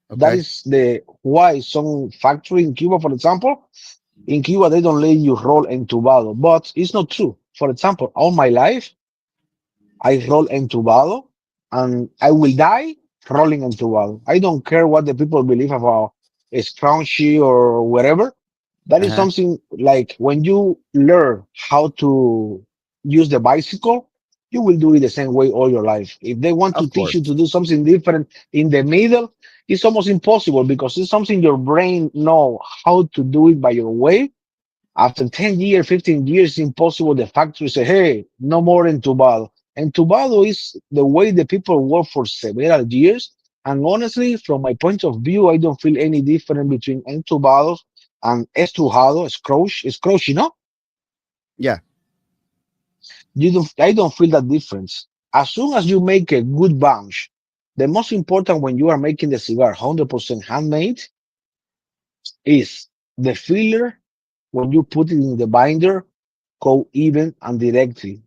That Okay. is the why some factory in Cuba, for example, in Cuba they don't let you roll entubado, but it's not true. For example, all my life I roll entubado and I will die rolling entubado. I don't care what the people believe about a scrunchy or whatever. That Uh is huh. something like when you learn how to use the bicycle, you will do it the same way all your life. If they want to Of teach you to course. do something different in the middle, it's almost impossible because it's something your brain know how to do it by your way. After 10 years, 15 years, it's impossible. The factory say, hey, no more entubado. Entubado is the way the people work for several years. And honestly, from my point of view, I don't feel any different between entubados and estrujado, scroche, you know? Yeah. I don't feel that difference. As soon as you make a good bunch, the most important when you are making the cigar 100% handmade is the filler when you put it in the binder go even and directly,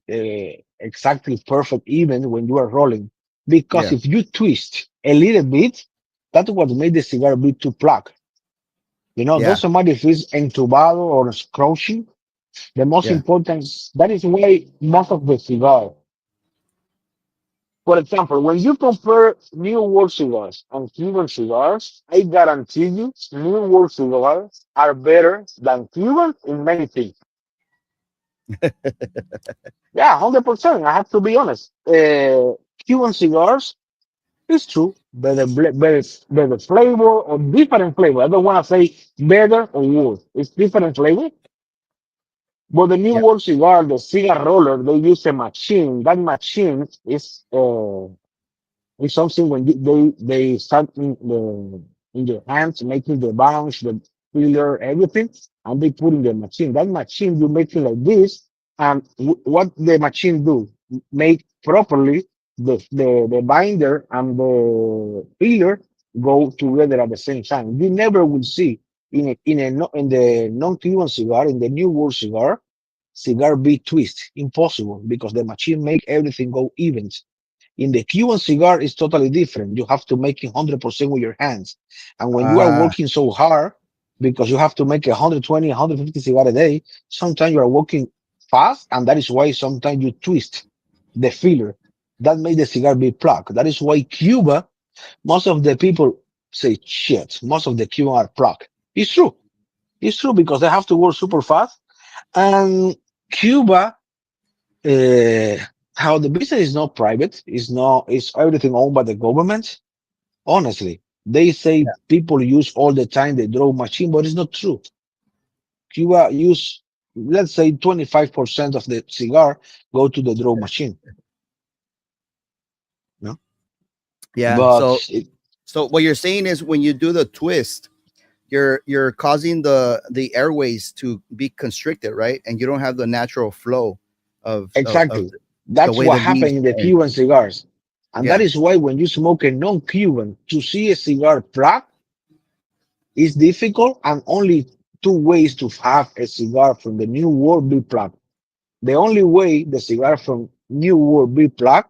exactly perfect even when you are rolling. Because Yeah. if you twist a little bit, that's what made the cigar be too plucked. You know, Yeah. doesn't matter if it's entubado or scroaching. The most Yeah. important, that is why most of the cigar. For example, when you compare New World cigars and Cuban cigars, I guarantee you, New World cigars are better than Cuban in many things. Yeah, 100%. I have to be honest. Cuban cigars, it's true. Better flavor or different flavor. I don't want to say better or worse. It's different flavor. But the New Yeah. World cigar, the cigar roller, they use a machine. That machine is something when they start in their hands making the bounce, the filler, everything, and they put in the machine. That machine you make it like this, and what the machine do make properly the binder and the filler go together at the same time. You never will see in the non-Cuban cigar in the New World cigar be twist impossible because the machine make everything go even. In the Cuban cigar, it's totally different. You have to make it 100% with your hands. And when you are Ah, working so hard, because you have to make 120, 150 cigar a day, sometimes you are working fast, and that is why sometimes you twist the filler. That made the cigar be plucked. That is why Cuba, most of the people say, shit, most of the Cuban are plucked. It's true. It's true because they have to work super fast. And Cuba, uh, how the business is not private, it's everything owned by the government. Honestly, they say people use all the time the draw machine, but it's not true. Cuba use, let's say, 25% of the cigar go to the draw machine. No, yeah. but So what you're saying is when you do the twist, you're causing the airways to be constricted, right? And you don't have the natural flow of exactly, the that's way what the leaves happened in the are. Cuban cigars, and that Yeah. is why when you smoke a non-Cuban, to see a cigar black is difficult, and only two ways to have a cigar from the New World be plugged. The only way the cigar from New World be plugged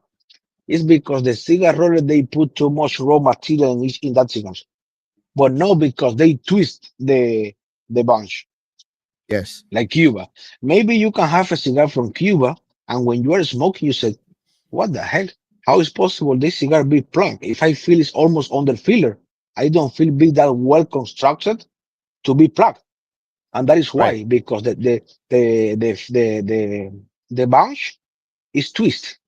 is because the cigar roller they put too much raw material in that cigar, but not because they twist the bunch Yes. like Cuba. Maybe you can have a cigar from Cuba, and when you are smoking, you say, "What the hell? How is possible this cigar be plugged? If I feel it's almost under filler, I don't feel be that well constructed to be plugged." And that is Right. why, because the bunch is twist.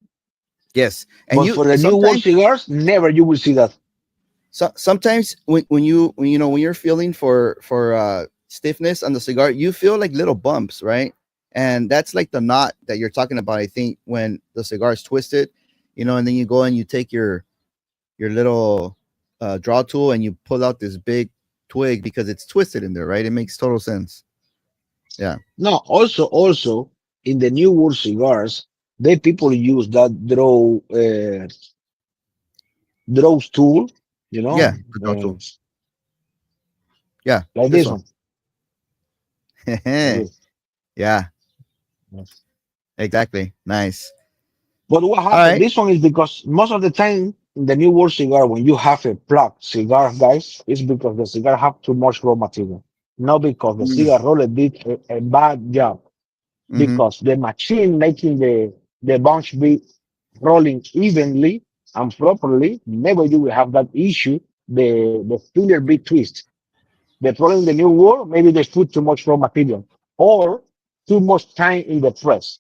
Yes. And But you for the new world sometimes cigars, never you will see that. sometimes when you're feeling for stiffness on the cigar, you feel like little bumps, right? And that's like the knot that you're talking about, I think, when the cigar is twisted, and then you go and you take your little draw tool and you pull out this big twig because it's twisted in there, right? It makes total sense. Yeah. No, also in the new world cigars, they people use that draw tool, you Yeah, know, the draw tool. Yeah, like this this one. one. Like this. Yeah, exactly. Nice. But what All happened? right. This one is because most of the time in the new world cigar, when you have a plucked cigar, guys, it's because the cigar have too much raw material. Not because the cigar roller did a bad job. Mm-hmm. Because the machine making the bunch be rolling evenly and properly, never you will have that issue. The filler be twist. The problem in the new world, maybe they put too much raw material or too much time in the press.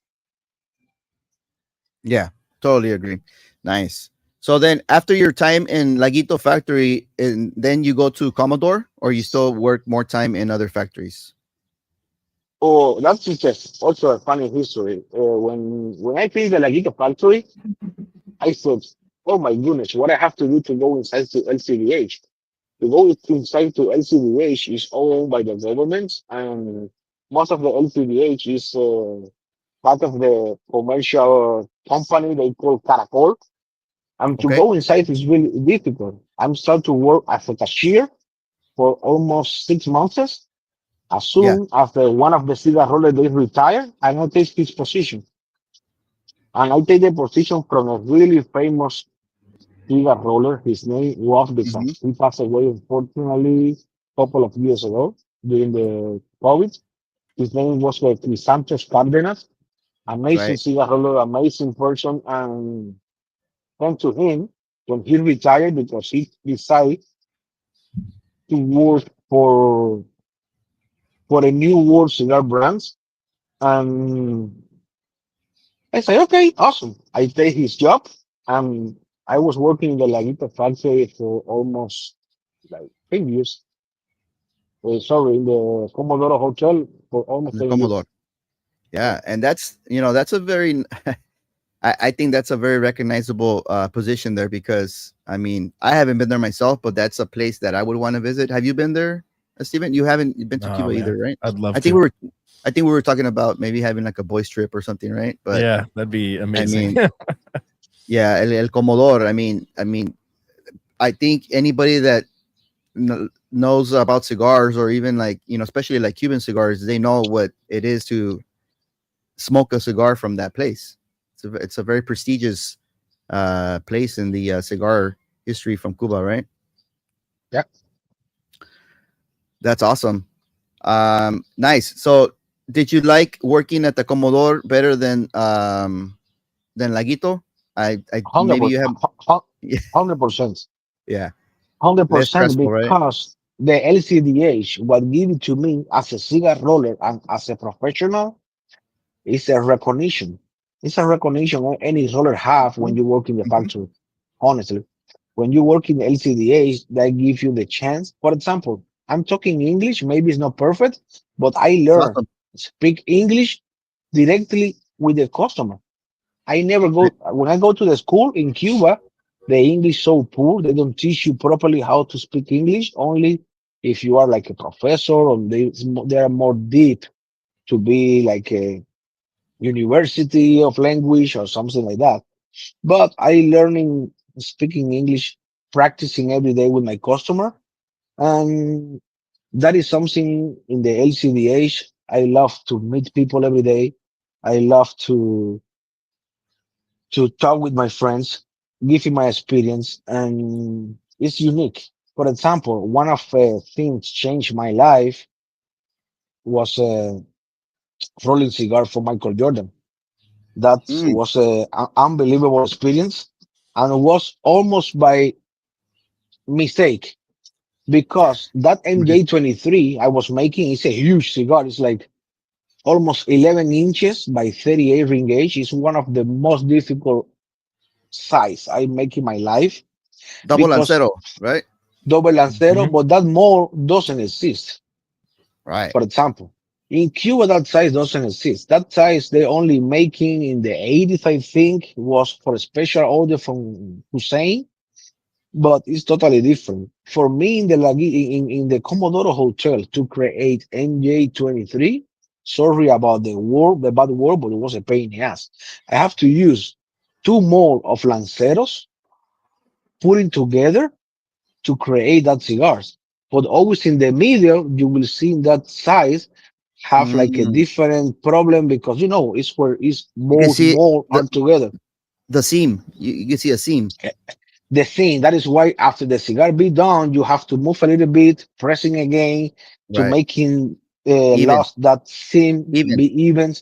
Yeah, totally agree. Nice. So then, after your time in Laguito factory, and then you go to Commodore, or you still work more time in other factories? Oh, that's just also a funny history. When I finished the Laguito factory, I thought, oh my goodness, what I have to do to go inside to LCDH. To go inside to LCDH is owned by the government, and most of the LCDH is part of the commercial company they call Caracol. And to Okay. go inside is really difficult. I'm starting to work as a cashier for almost 6 months. As Yeah. soon after one of the cigar rollers they retire, I now take his position. And I take the position from a really famous cigar roller. His name was Mm-hmm. because he passed away unfortunately a couple of years ago during the COVID. His name was Crisantos Cardenas. Amazing Right. cigar roller, amazing person. And thanks to him, when he retired, because he decided to work for a new world cigar brands. And I say, okay, awesome. I take his job. And I was working in the Laguito factory for almost like 10 years. Sorry, in the Comodoro Hotel for almost The 10 years. Commodore. Yeah. Yeah, and that's a very I think that's a very recognizable position there because I mean I haven't been there myself, but that's a place that I would want to visit. Have you been there, Steven? You haven't been to Oh Cuba either, man, right? I'd love I think to. we were I think we were talking about maybe having like a boys trip or something, right? But Yeah, that'd be I amazing. mean, yeah, El Comodoro. I mean, I think anybody that knows about cigars or even like especially like Cuban cigars, they know what it is to smoke a cigar from that place. It's a very prestigious place in the cigar history from Cuba, right? Yeah. That's awesome. Nice. So, did you like working at the Commodore better than Laguito? I maybe you have 100%. yeah, less 100% stressful, right? because the LCDH, what give it to me as a cigar roller and as a professional, is a recognition. It's a recognition any roller have when Mhm, you work in the mhm. factory. Honestly, when you work in the LCDH, that gives you the chance. For example, I'm talking English. Maybe it's not perfect, but I It's learn awesome. speak English directly with the customer. I never go when I go to the school in Cuba. The English so poor. They don't teach you properly how to speak English. Only if you are like a professor or they are more deep to be like a university of language or something like that. But I learning speaking English, practicing every day with my customer, and that is something in the LCDH. I love to meet people every day. I love to talk with my friends, give him my experience, and it's unique. For example, one of the things changed my life was rolling cigar for Michael Jordan. That Mm, was an unbelievable experience, and it was almost by mistake because that okay. MJ23 I was making is a huge cigar. It's like almost 11 inches by 38 ring gauge. It's one of the most difficult size I make in my life Double because lancero, right? double lancero, Mhm. but that more doesn't exist. Right. For example, in Cuba, that size doesn't exist. That size they only making in the 80s, I think, was for a special order from Hussein, but it's totally different. For me, in the in the Comodoro Hotel to create MJ23, sorry about the bad word, but it was a pain in the ass. I have to use two more of Lanceros, putting together to create that cigars. But always in the middle, you will see in that size have like a Mm. different problem because it's where it's You can both see more the are together. the seam. You can see a seam. The thing that is why after the cigar be done, you have to move a little bit, pressing again to Right. making Even. lost that seam Even. be even.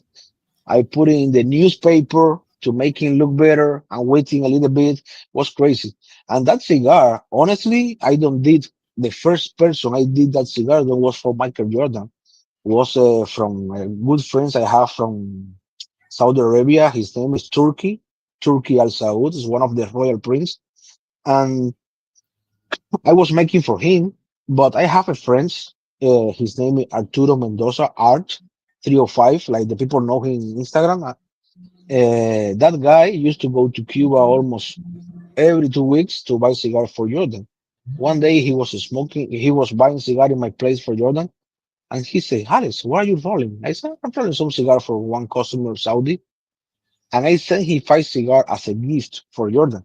I put it in the newspaper to make it look better and waiting a little bit was crazy. And that cigar, honestly, I don't did the first person I did that cigar that was for Michael Jordan. Was from good friends I have from Saudi Arabia. His name is Turkey Al Saud is one of the royal prince. And I was making for him, but I have a friend. His name is Arturo Mendoza, Art 305, like the people know him in Instagram. That guy used to go to Cuba almost every 2 weeks to buy cigar for Jordan. One day he was buying cigar in my place for Jordan, and he said, Harris, why are you rolling? I said, I'm rolling some cigar for one customer Saudi, and I sent him 5 cigar as a gift for Jordan.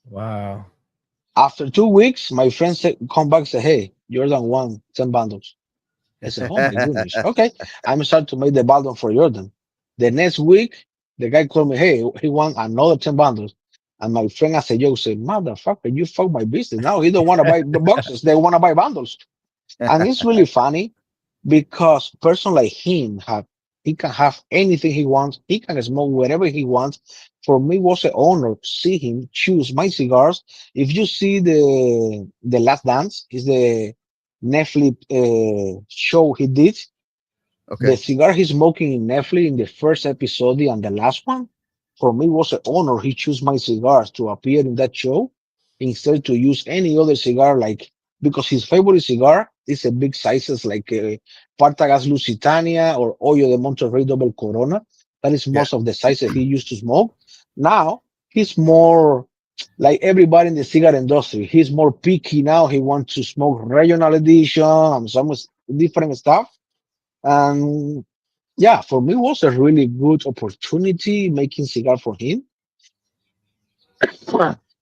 Wow. After 2 weeks, my friend said, come back and say, hey, Jordan won 10 bundles. I said, oh my goodness. Okay. I'm starting to make the bundle for Jordan. The next week, the guy called me, hey, he won another 10 bundles. And my friend as a joke said, motherfucker, you fuck my business. Now he don't want to buy the boxes. They want to buy bundles. And it's really funny because person like him have he can have anything he wants. He can smoke whatever he wants. For me, it was an honor to see him choose my cigars. If you see the Last Dance, is the Netflix show he did. The Okay. cigar he's smoking in Netflix in the first episode and the last one, for me was an honor. He chose my cigars to appear in that show instead to use any other cigar, like because his favorite cigar is a big sizes like Partagas Lusitania or Hoyo de Monterrey Double Corona. That is Yeah. most of the sizes he used to smoke. Now he's more like everybody in the cigar industry. He's more picky now. He wants to smoke regional edition and some different stuff. And yeah, for me, it was a really good opportunity making cigar for him.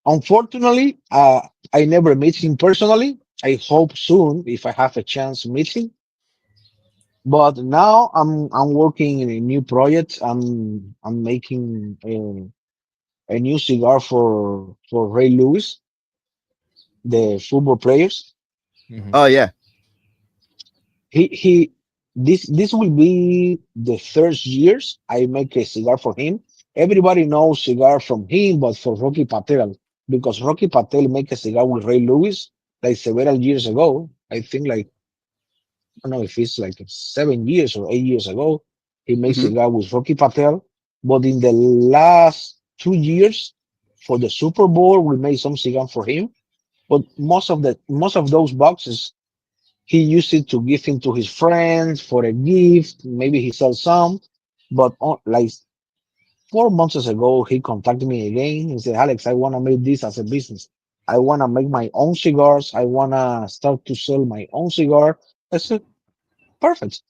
Unfortunately, I never meet him personally. I hope soon, if I have a chance, meet him. But now I'm working in a new project. I'm making a new cigar for Ray Lewis, the football players. Mhm. Oh yeah. He this will be the first years I make a cigar for him. Everybody knows cigar from him, but for Rocky Patel, because Rocky Patel make a cigar with Ray Lewis like several years ago. I think like I don't know if it's like 7 years or 8 years ago. He made Hmm. cigar with Rocky Patel, but in the last 2 years for the Super Bowl, we made some cigar for him. But most of those boxes he used it to give him to his friends for a gift. Maybe he sells some, but like 4 months ago, he contacted me again and said, Alex, I want to make this as a business. I want to make my own cigars. I want to start to sell my own cigar. I said, perfect.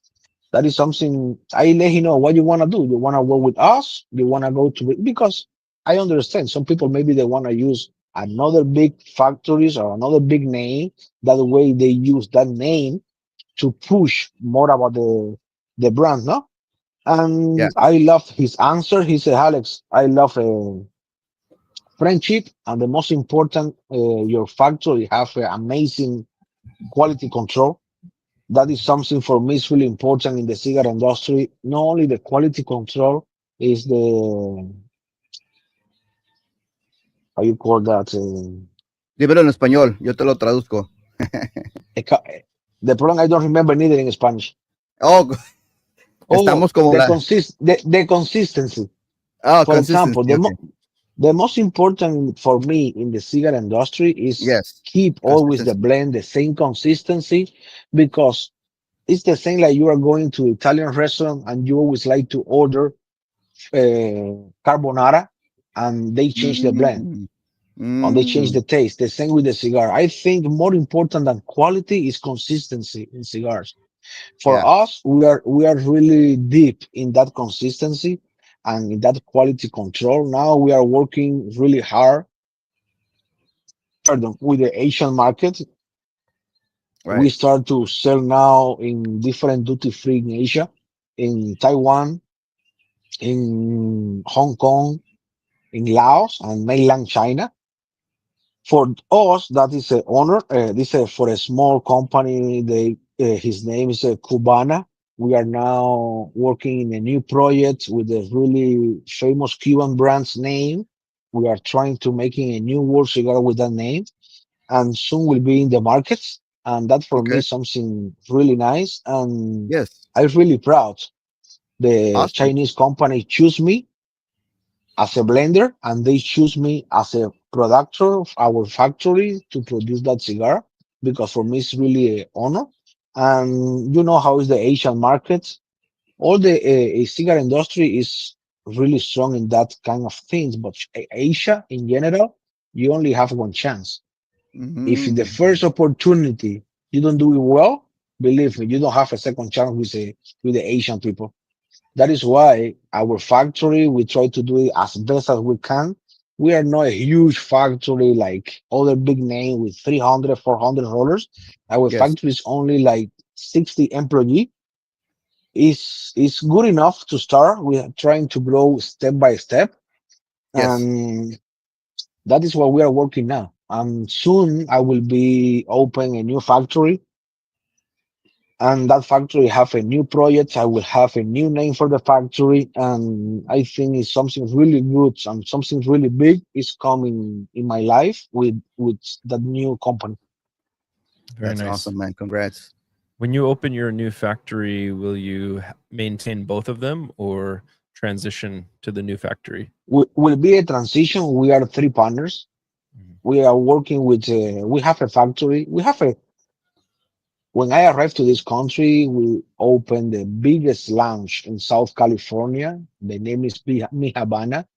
That is something I let him know what you want to do. You want to work with us? You want to go to it? Because I understand some people maybe they want to use another big factories or another big name. That way they use that name to push more about the brand, no? Yeah. And I love his answer. He said, Alex, I love friendship, and the most important, your factory have amazing quality control. That is something for me is really important in the cigar industry. Not only the quality control is the how you call that. Dímelo en español, yo te lo traduzco. A ca- the problem I don't remember neither in Spanish. Oh, Oh, estamos como la. the consistency. Oh, For example, consistency. Okay. the most important for me in the cigar industry is Yes. keep always the Consistency. blend the same consistency, because it's the same like you are going to Italian restaurant and you always like to order carbonara and they change the blend Mm. or they change Mm. the taste. The same with the cigar. I think more important than quality is consistency in cigars. For Yeah. us, we are really deep in that consistency and in that quality control. Now we are working really hard, pardon, with the Asian market. We Right. start to sell now in different duty free in Asia, in Taiwan, in Hong Kong, in Laos, and mainland China. For us, that is an honor. This is for a small company. His name is Cubana. We are now working in a new project with a really famous Cuban brand's name. We are trying to making a new world cigar with that name, and soon will be in the markets. And that for me Okay. is something really nice. And Yes. I'm really proud. The Awesome. Chinese company choose me as a blender, and they choose me as a producer of our factory to produce that cigar, because for me it's really an honor. And you know how is the Asian market. All the cigar industry is really strong in that kind of things, but Asia in general, you only have one chance. If in the Mm. first opportunity you don't do it well, believe me, you don't have a second chance with the Asian people. That is why our factory, we try to do it as best as we can. We are not a huge factory like other big name with 300, 400 rollers. Our Yes. factory is only like 60 employee. Is good enough to start. We are trying to grow step by step. Yes. And that is what we are working now. Soon I will be opening a new factory, and that factory have a new project. I will have a new name for the factory, and I think it's something really good and something really big is coming in my life with that new company. Very That's nice. awesome, man. Congrats. When you open your new factory, will you maintain both of them or transition to the new factory? Will be a transition. We are three partners. Mhm. We are working with. We have a factory. We have a. When I arrived to this country, we opened the biggest lounge in South California. The name is Mi Habana.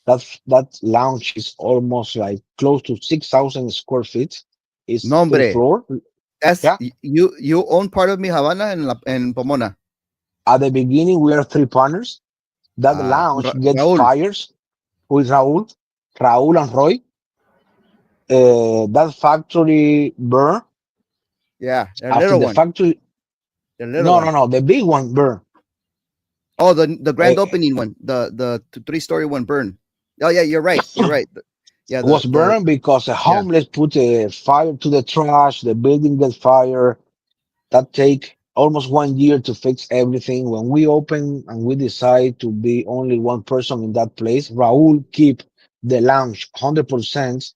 That lounge is almost like close to 6,000 square feet. It's three Nombre. floor. That's Yeah. you own part of mi Havana en Pomona. At the beginning, we are three partners. That lounge gets Raúl. fires with Raúl and Roy. That factory burned Yeah, the after little the one. factory. The little No, no, one. no. The big one burned. Oh, the Uh, grand opening one. The 3-story one burned. Oh yeah, you're right. You're right. Yeah, Was the burned because a yeah, homeless put a fire to the trash. The building got fire. That take almost 1 year to fix everything. When we open and we decide to be only one person in that place, Raul keep the lounge 100%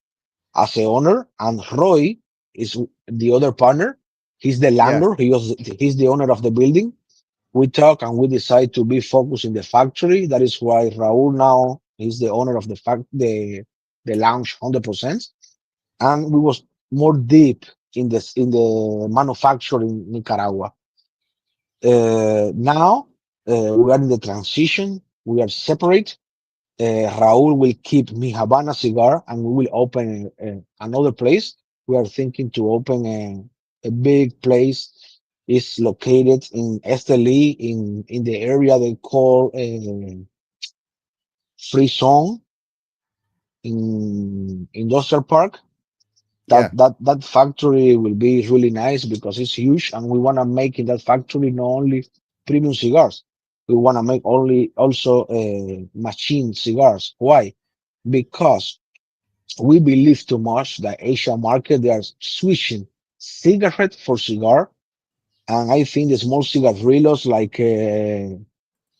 as a owner, and Roy is the other partner. He's the yeah. landlord. He's the owner of the building. We talk and we decide to be focused in the factory. That is why Raul now is the owner of the lounge 100%. And we was more deep in the manufacturing in Nicaragua. Now we are in the transition. We are separate. Raul will keep Mi Habana cigar, and we will open another place. We are thinking to open a big place. It's located in Esteli, in the area they call Free Zone in Industrial Park. Yeah. That factory will be really nice because it's huge, and we want to make in that factory not only premium cigars. We want to make only also machine cigars. Why? Because we believe too much that Asia market they are switching cigarette for cigar, and I think the small cigarillos like the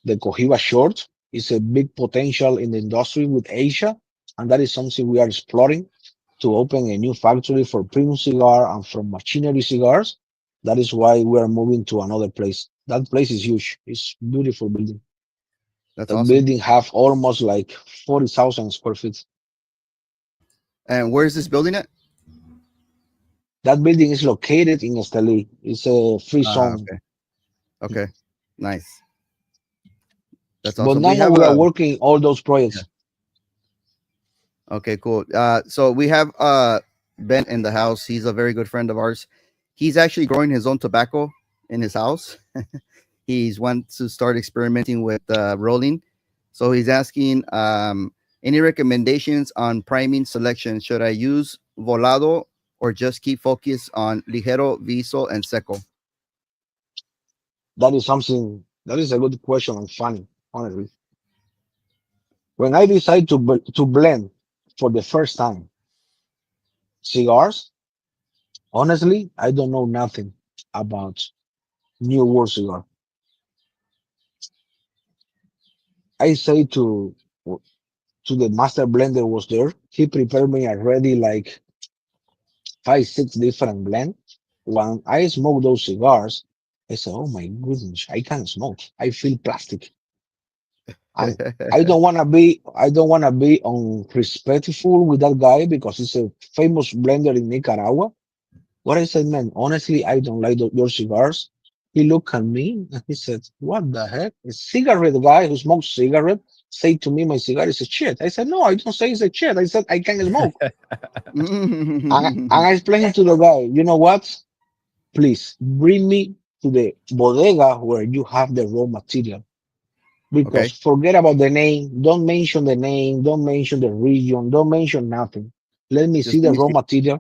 Cohiba short is a big potential in the industry with Asia, and that is something we are exploring to open a new factory for premium cigar and from machinery cigars. That is why we are moving to another place. That place is huge. It's beautiful building. That's The awesome. building have almost like 40,000 square feet. And where is this building at? That building is located in Esteli. It's a free zone. Okay. Okay. Nice. That's But awesome. We now have we are a working all those yeah. projects. Okay, cool. So we have Ben in the house. He's a very good friend of ours. He's actually growing his own tobacco in his house. He's wants to start experimenting with rolling. So he's asking any recommendations on priming selection. Should I use volado or just keep focus on ligero, viso, and seco? That is something that is a good question and funny, honestly. When I decide to blend for the first time cigars, honestly, I don't know nothing about New World cigar. I say to the master blender was there. He prepared me already like 5, 6 different blend. When I smoke those cigars, I say, "Oh my goodness, I can't smoke. I feel plastic." And I don't wanna be unrespectful with that guy because he's a famous blender in Nicaragua. What I said, man, honestly, I don't like your cigars. He looked at me and he said, "What the heck? A cigarette guy who smokes cigarette say to me my cigar is a shit." I said, "No, I don't say it's a shit. I said I can smoke." And I explained to the guy, "You know what? Please bring me to the bodega where you have the raw material. Because Okay. forget about the name. Don't mention the name. Don't mention the region. Don't mention nothing. Let me see Just let the me raw see. material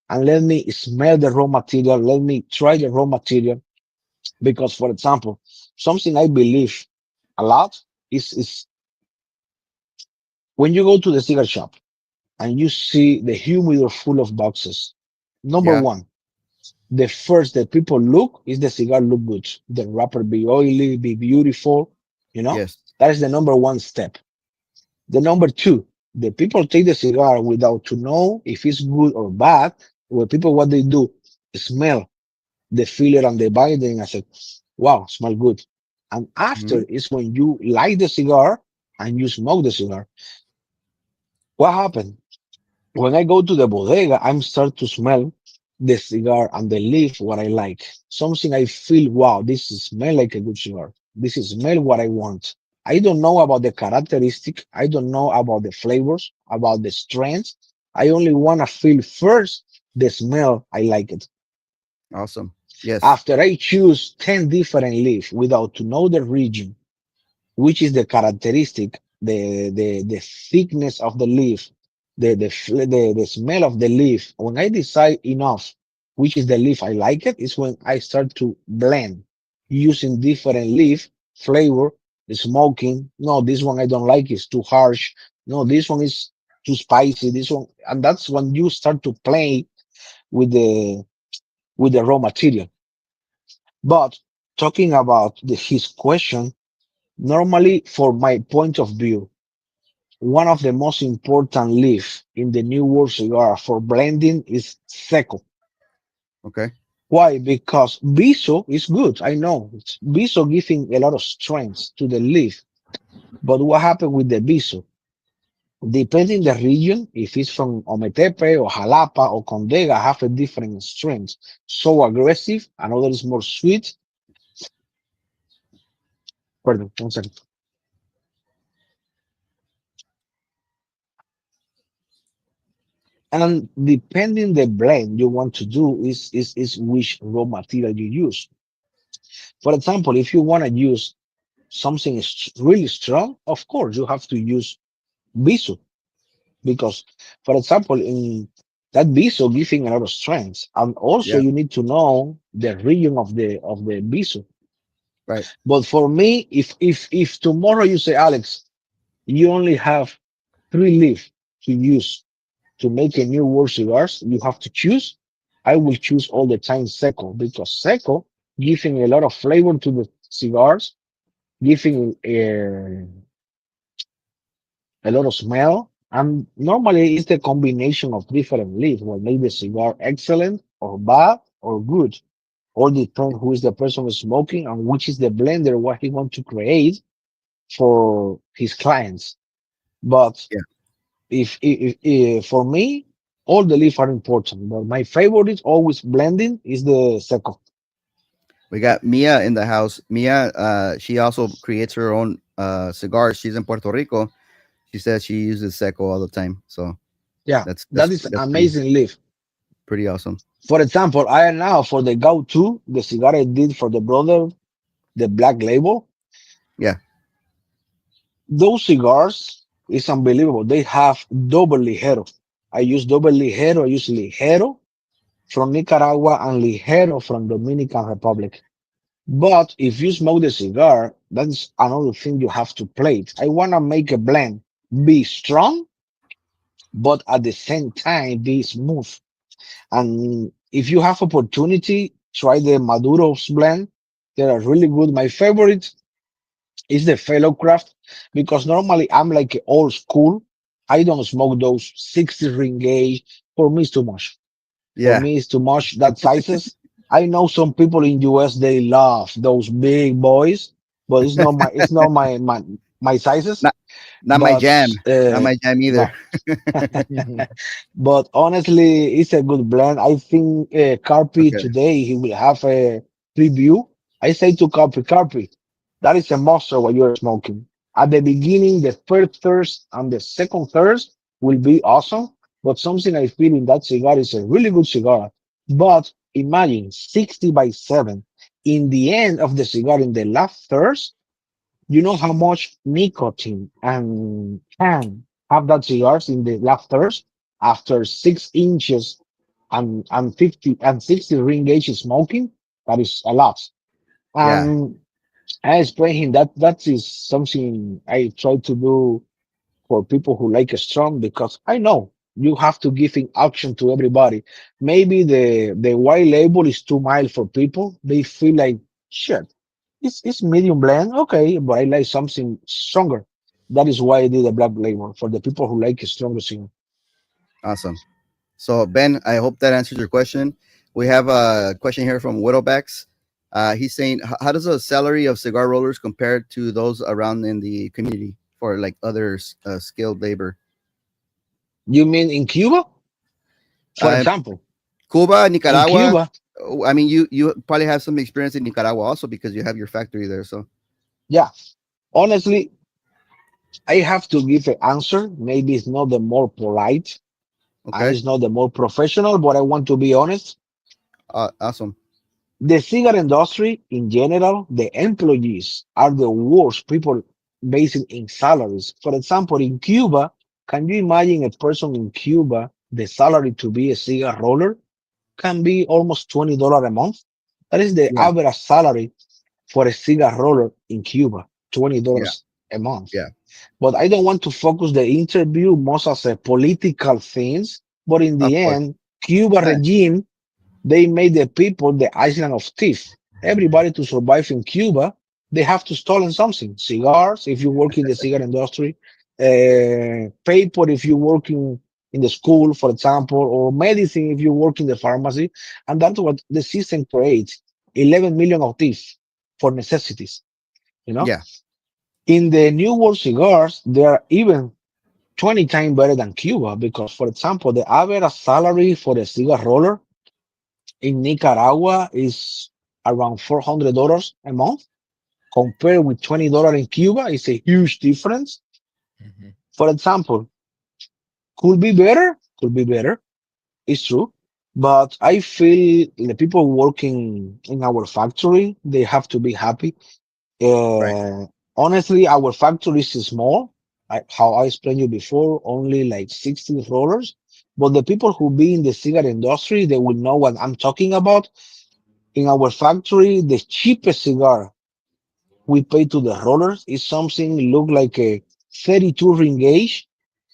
and let me smell the raw material. Let me try the raw material. Because, for example, something I believe a lot is when you go to the cigar shop and you see the humidor full of boxes. Number Yeah. one, the first that people look is the cigar look good. The wrapper be oily, be beautiful. You know, Yes. that is the number one step. The number two, the people take the cigar without to know if it's good or bad. Well, people, what they do, smell the filler and the binding and say, wow, smell good. And after Hmm. is when you light the cigar and you smoke the cigar. What happened? When I go to the bodega, I'm start to smell the cigar and the leaf, what I like. Something I feel, wow, this smell like a good cigar. This is smell what I want. I don't know about the characteristic. I don't know about the flavors, about the strengths. I only want to feel first the smell. I like it. Awesome. Yes. After I choose 10 different leaves without to know the region, which is the characteristic, the thickness of the leaf, the smell of the leaf. When I decide enough, which is the leaf I like it, is when I start to blend using different leaf flavor, the smoking. No, this one I don't like, it's too harsh. No, this one is too spicy. This one, and that's when you start to play with the raw material. But talking about his question, normally, for my point of view, one of the most important leaf in the New World cigar for blending is seco. Okay. Why? Because Biso is good. I know it's Biso giving a lot of strength to the leaf. But what happened with the Biso? Depending the region, if it's from Ometepe or Jalapa or Condega, have a different strength. So aggressive, another is more sweet. Pardon, 1 second. And depending the blend you want to do is which raw material you use. For example, if you want to use something really strong, of course you have to use Biso because, for example, in that Biso giving a lot of strength, and also Yeah. you need to know the region of the Biso. Right. But for me, if tomorrow you say, Alex, you only have 3 leaf to use to make a new world cigars, you have to choose. I will choose all the time Seco because Seco giving a lot of flavor to the cigars, giving a lot of smell. And normally it's the combination of different leaves what make the cigar excellent or bad or good. All depends who is the person who's smoking and which is the blender, what he wants to create for his clients. But Yeah. if for me, all the leaves are important. But my favorite always blending is the Seco. We got Mia in the house. Mia, she also creates her own cigars. She's in Puerto Rico. She says she uses Seco all the time. So Yeah, that's that that's is that's pretty amazing leaf. pretty awesome. For example, I am now for the Go 2, the cigar I did for the brother, the black label. Yeah. Those cigars is unbelievable. They have double ligero. I use double ligero. I use ligero from Nicaragua and ligero from Dominican Republic. But if you smoke the cigar, that's another thing you have to play. I want to make a blend be strong, but at the same time be smooth. And if you have opportunity, try the Maduro's blend. They are really good. My favorite is the Fellow Craft because normally I'm like old school. I don't smoke those 60 ring gauge. For me, it's too much. For Yeah. me, it's too much that sizes. I know some people in US they love those big boys, but it's not my sizes. Not not my But jam. Not my jam either. no, but honestly, it's a good blend. I think Carpi Okay. today he will have a preview. I say to Carpi, that is a monster what you're smoking. At the beginning, the first thirst and the second thirst will be awesome. But something I feel in that cigar is a really good cigar. But imagine 60 by 7 in the end of the cigar in the last thirst. You know how much nicotine and can have that cigars in the lafters after 6 inches and 50 and 60 ring gauge smoking? That is a lot. Yeah. And I explained him that is something I try to do for people who like a strong because I know you have to give in option to everybody. Maybe the white label is too mild for people. They feel like shit. It's medium blend, okay, but I like something stronger. That is why I did a black label for the people who like a stronger singer. Awesome. So Ben, I hope that answers your question. We have a question here from Widowbacks. He's saying, How does the salary of cigar rollers compare to those around in the community for like other skilled labor?" You mean in Cuba? For Uh, example, Cuba, in Nicaragua. Cuba, I mean, you probably have some experience in Nicaragua also because you have your factory there. So yeah. Honestly, I have to give an answer. Maybe it's not the more polite and okay, it's not the more professional, but I want to be honest. awesome. The cigar industry in general, the employees are the worst people based in salaries. For example, in Cuba, can you imagine a person in Cuba, the salary to be a cigar roller can be almost $20 a month? That is the Yeah, average salary for a cigar roller in Cuba, yeah, $20 a month. Yeah. But I don't want to focus the interview most as a political things. But in Of the course. end, Cuba regime, they made the people the island of thief. Everybody to survive in Cuba, they have to stolen something. Cigars, if you work in the cigar industry, paper if you work in the school, for example, or medicine if you work in the pharmacy. And that's what the system creates. 11 million of thieves for necessities, you know? Yeah. In the New World cigars, they are even 20 times better than Cuba because, for example, the average salary for a cigar roller in Nicaragua is around $400 a month. Compared with $20 in Cuba, it's a huge difference. Mhm. For example, could be better. It's true. But I feel the people working in our factory, they have to be happy. Right. Honestly, our factory is small. How I explained you before, only like 60 rollers. But the people who be in the cigar industry, they will know what I'm talking about. In our factory, the cheapest cigar we pay to the rollers is something look like a 32 ring gauge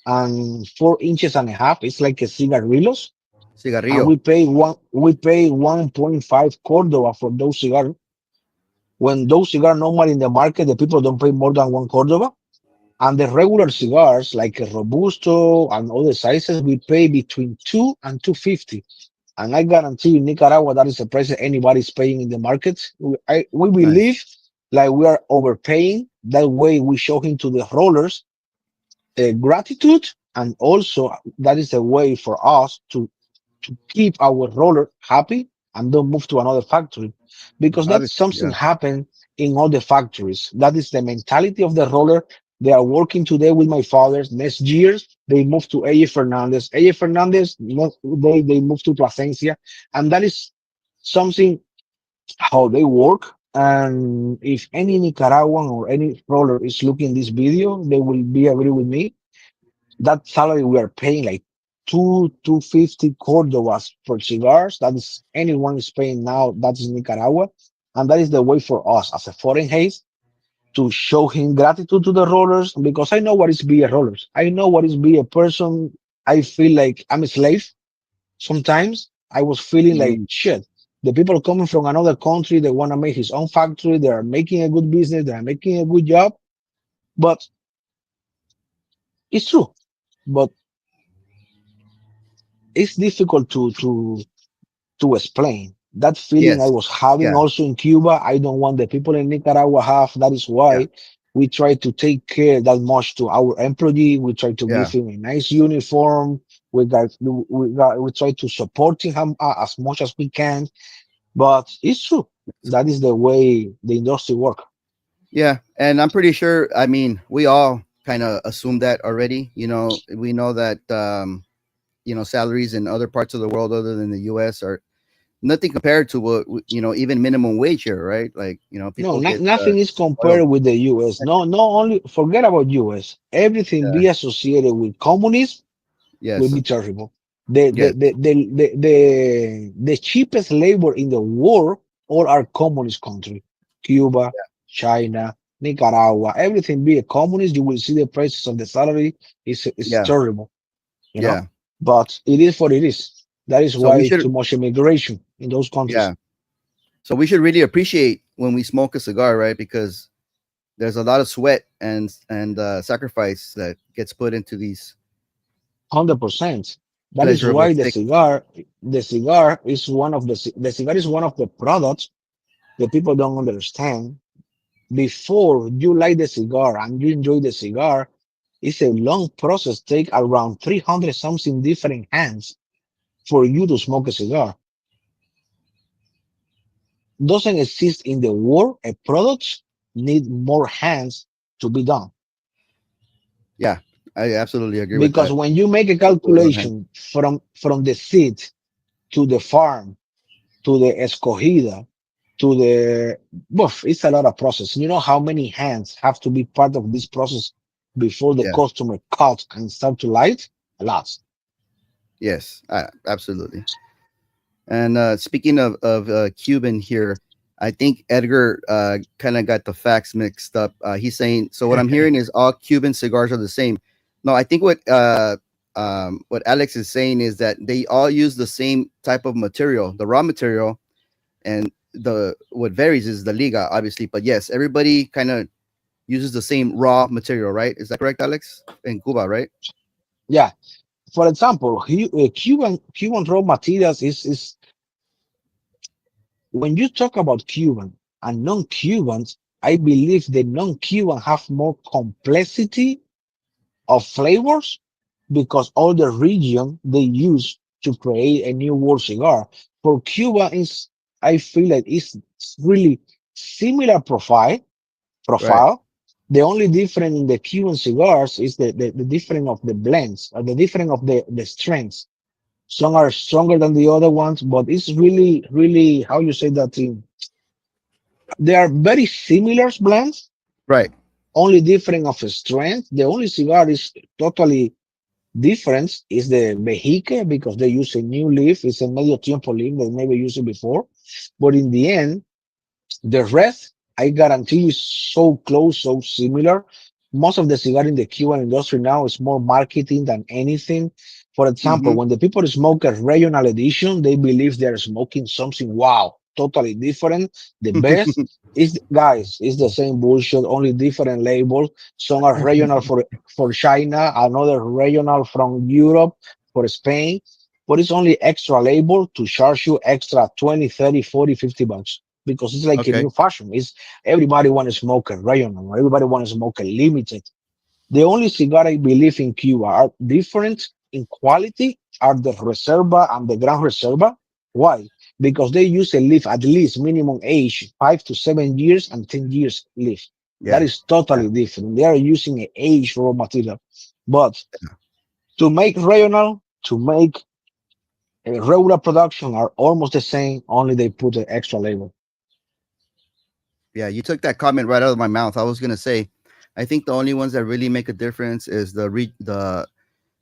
and 4 inches and a half. It's like a cigarillos, and Cigarrillo. we pay 1.5 Cordova for those cigars. When those cigars normal in the market, the people don't pay more than one Cordova. And the regular cigars like a Robusto and other sizes, we pay between 2 and 250. And I guarantee you, Nicaragua, that is the price that anybody's paying in the market. We Nice. believe like we are overpaying. That way we show him to the rollers gratitude. And also that is a way for us to keep our roller happy and don't move to another factory because that's Obviously. something Yeah. happen in all the factories. That is the mentality of the roller. They are working today with my fathers. Next years they move to AG Fernandez. AG Fernandez, they move to Plasencia, and that is something how they work. And if any Nicaraguan or any roller is looking this video, they will be agree with me that salary we are paying like 250 Cordovas for cigars. That is anyone is paying now. That is Nicaragua, and that is the way for us as a foreign haze to show him gratitude to the rollers because I know what is be a rollers. I know what is be a person. I feel like I'm a slave. Sometimes I was feeling like Mm, shit. The people coming from another country, they want to make his own factory. They are making a good business. They are making a good job, but it's true. But it's difficult to explain that feeling I yes. was having Yeah. also in Cuba. I don't want the people in Nicaragua have. That is Yeah. why we try to take care that much to our employee. We try to give Yeah. him a nice uniform. We try to support him as much as we can. But it's true. That is the way the industry work. Yeah. And I'm pretty sure, I mean, we all kind of assume that already. We know that salaries in other parts of the world other than the US are nothing compared to what even minimum wage here, right? Like, No, people get nothing is spoiled. compared with the US. No, no, only forget about US. Everything Yeah. be associated with communism will Yes. be terrible. The Yes. the the the the cheapest labor in the world all are communist country. Cuba, China, Nicaragua, everything be a communist, you will see the prices of the salary is Yeah. terrible, you know. Yeah. But it is what it is. That is So we why too should, much immigration in those countries. yeah. So we should really appreciate when we smoke a cigar, right? Because there's a lot of sweat and sacrifice that gets put into these 100%. That is pleasurable why sticks. the cigar is one of the cigar is one of the products that people don't understand. Before you light the cigar and you enjoy the cigar, it's a long process, take around 300 something different hands for you to smoke a cigar. Doesn't exist in the world. A product need more hands to be done. Yeah, I absolutely agree with Because that. when you make a Really well handled. calculation from the seed to the farm to the escogida to the boof, it's a lot of process. You know how many hands have to be part of this process before the Yeah. customer cut and start to light? A lot. Yes. Absolutely. And speaking of Cuban here, I think Edgar kind of got the facts mixed up. He's saying, so what I'm hearing is all Cuban cigars are the same. No, I think what Alex is saying is that they all use the same type of material, the raw material, and the what varies is the liga, obviously. But yes, everybody kind of uses the same raw material, right? Is that correct, Alex? In Cuba, right? Yeah. For example, Cuban raw materials is when you talk about Cuban and non-Cubans, I believe the non-Cuban have more complexity of flavors because all the region they use to create a new world cigar. For Cuba is I feel like it's really similar Right. profile. The only difference in the Cuban cigars is the difference of the blends or the difference of the strengths. Some are stronger than the other ones, but it's really, really how you say that thing. They are very similar blends, Right. only different of strength. The only cigar is totally difference is the vehicle because they use a new leaf. It's a medio tiempo leaf they never used it before. But in the end, the rest, I guarantee, is so close, so similar. Most of the cigar in the Cuban industry now is more marketing than anything. For example, Mm-hmm. when the people smoke a regional edition, they believe they're smoking something wow, totally different. The best is guys, it's the same bullshit, only different labels. Some are regional for China, another regional from Europe for Spain, but it's only extra label to charge you extra 20, 30, 40, 50 bucks because it's like a Okay. new fashion. It's everybody want to smoke a regional, everybody want to smoke a limited. The only cigar I believe in Cuba are different in quality are the Reserva and the Gran Reserva. Why? Because they use a leaf at least minimum age 5 to 7 years and 10 years leaf. That Yeah. is totally different. They are using a age raw material. But to make regional, to make a regular production are almost the same, only they put an extra label. Yeah, you took that comment right out of my mouth. I was gonna say, I think the only ones that really make a difference is the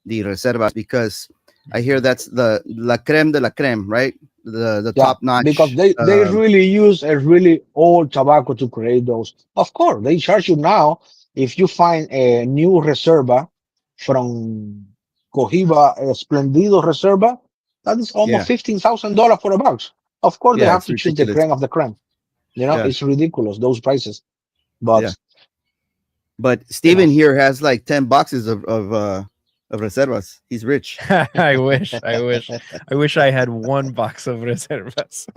reservas because I hear that's the la creme de la creme, right? The Yeah, top because notch. they really use a really old tobacco to create those. Of course, they charge you now if you find a new Reserva from Cohiba, Esplendido Reserva, that is almost Yeah, $15,000 for a box. Of course, they yeah, have it's to choose the ridiculous. creme of the creme. You know, Yeah, it's ridiculous those prices. yeah. But But you know, Steven here has like 10 boxes of reservas. He's rich. I wish I had one box of reservas.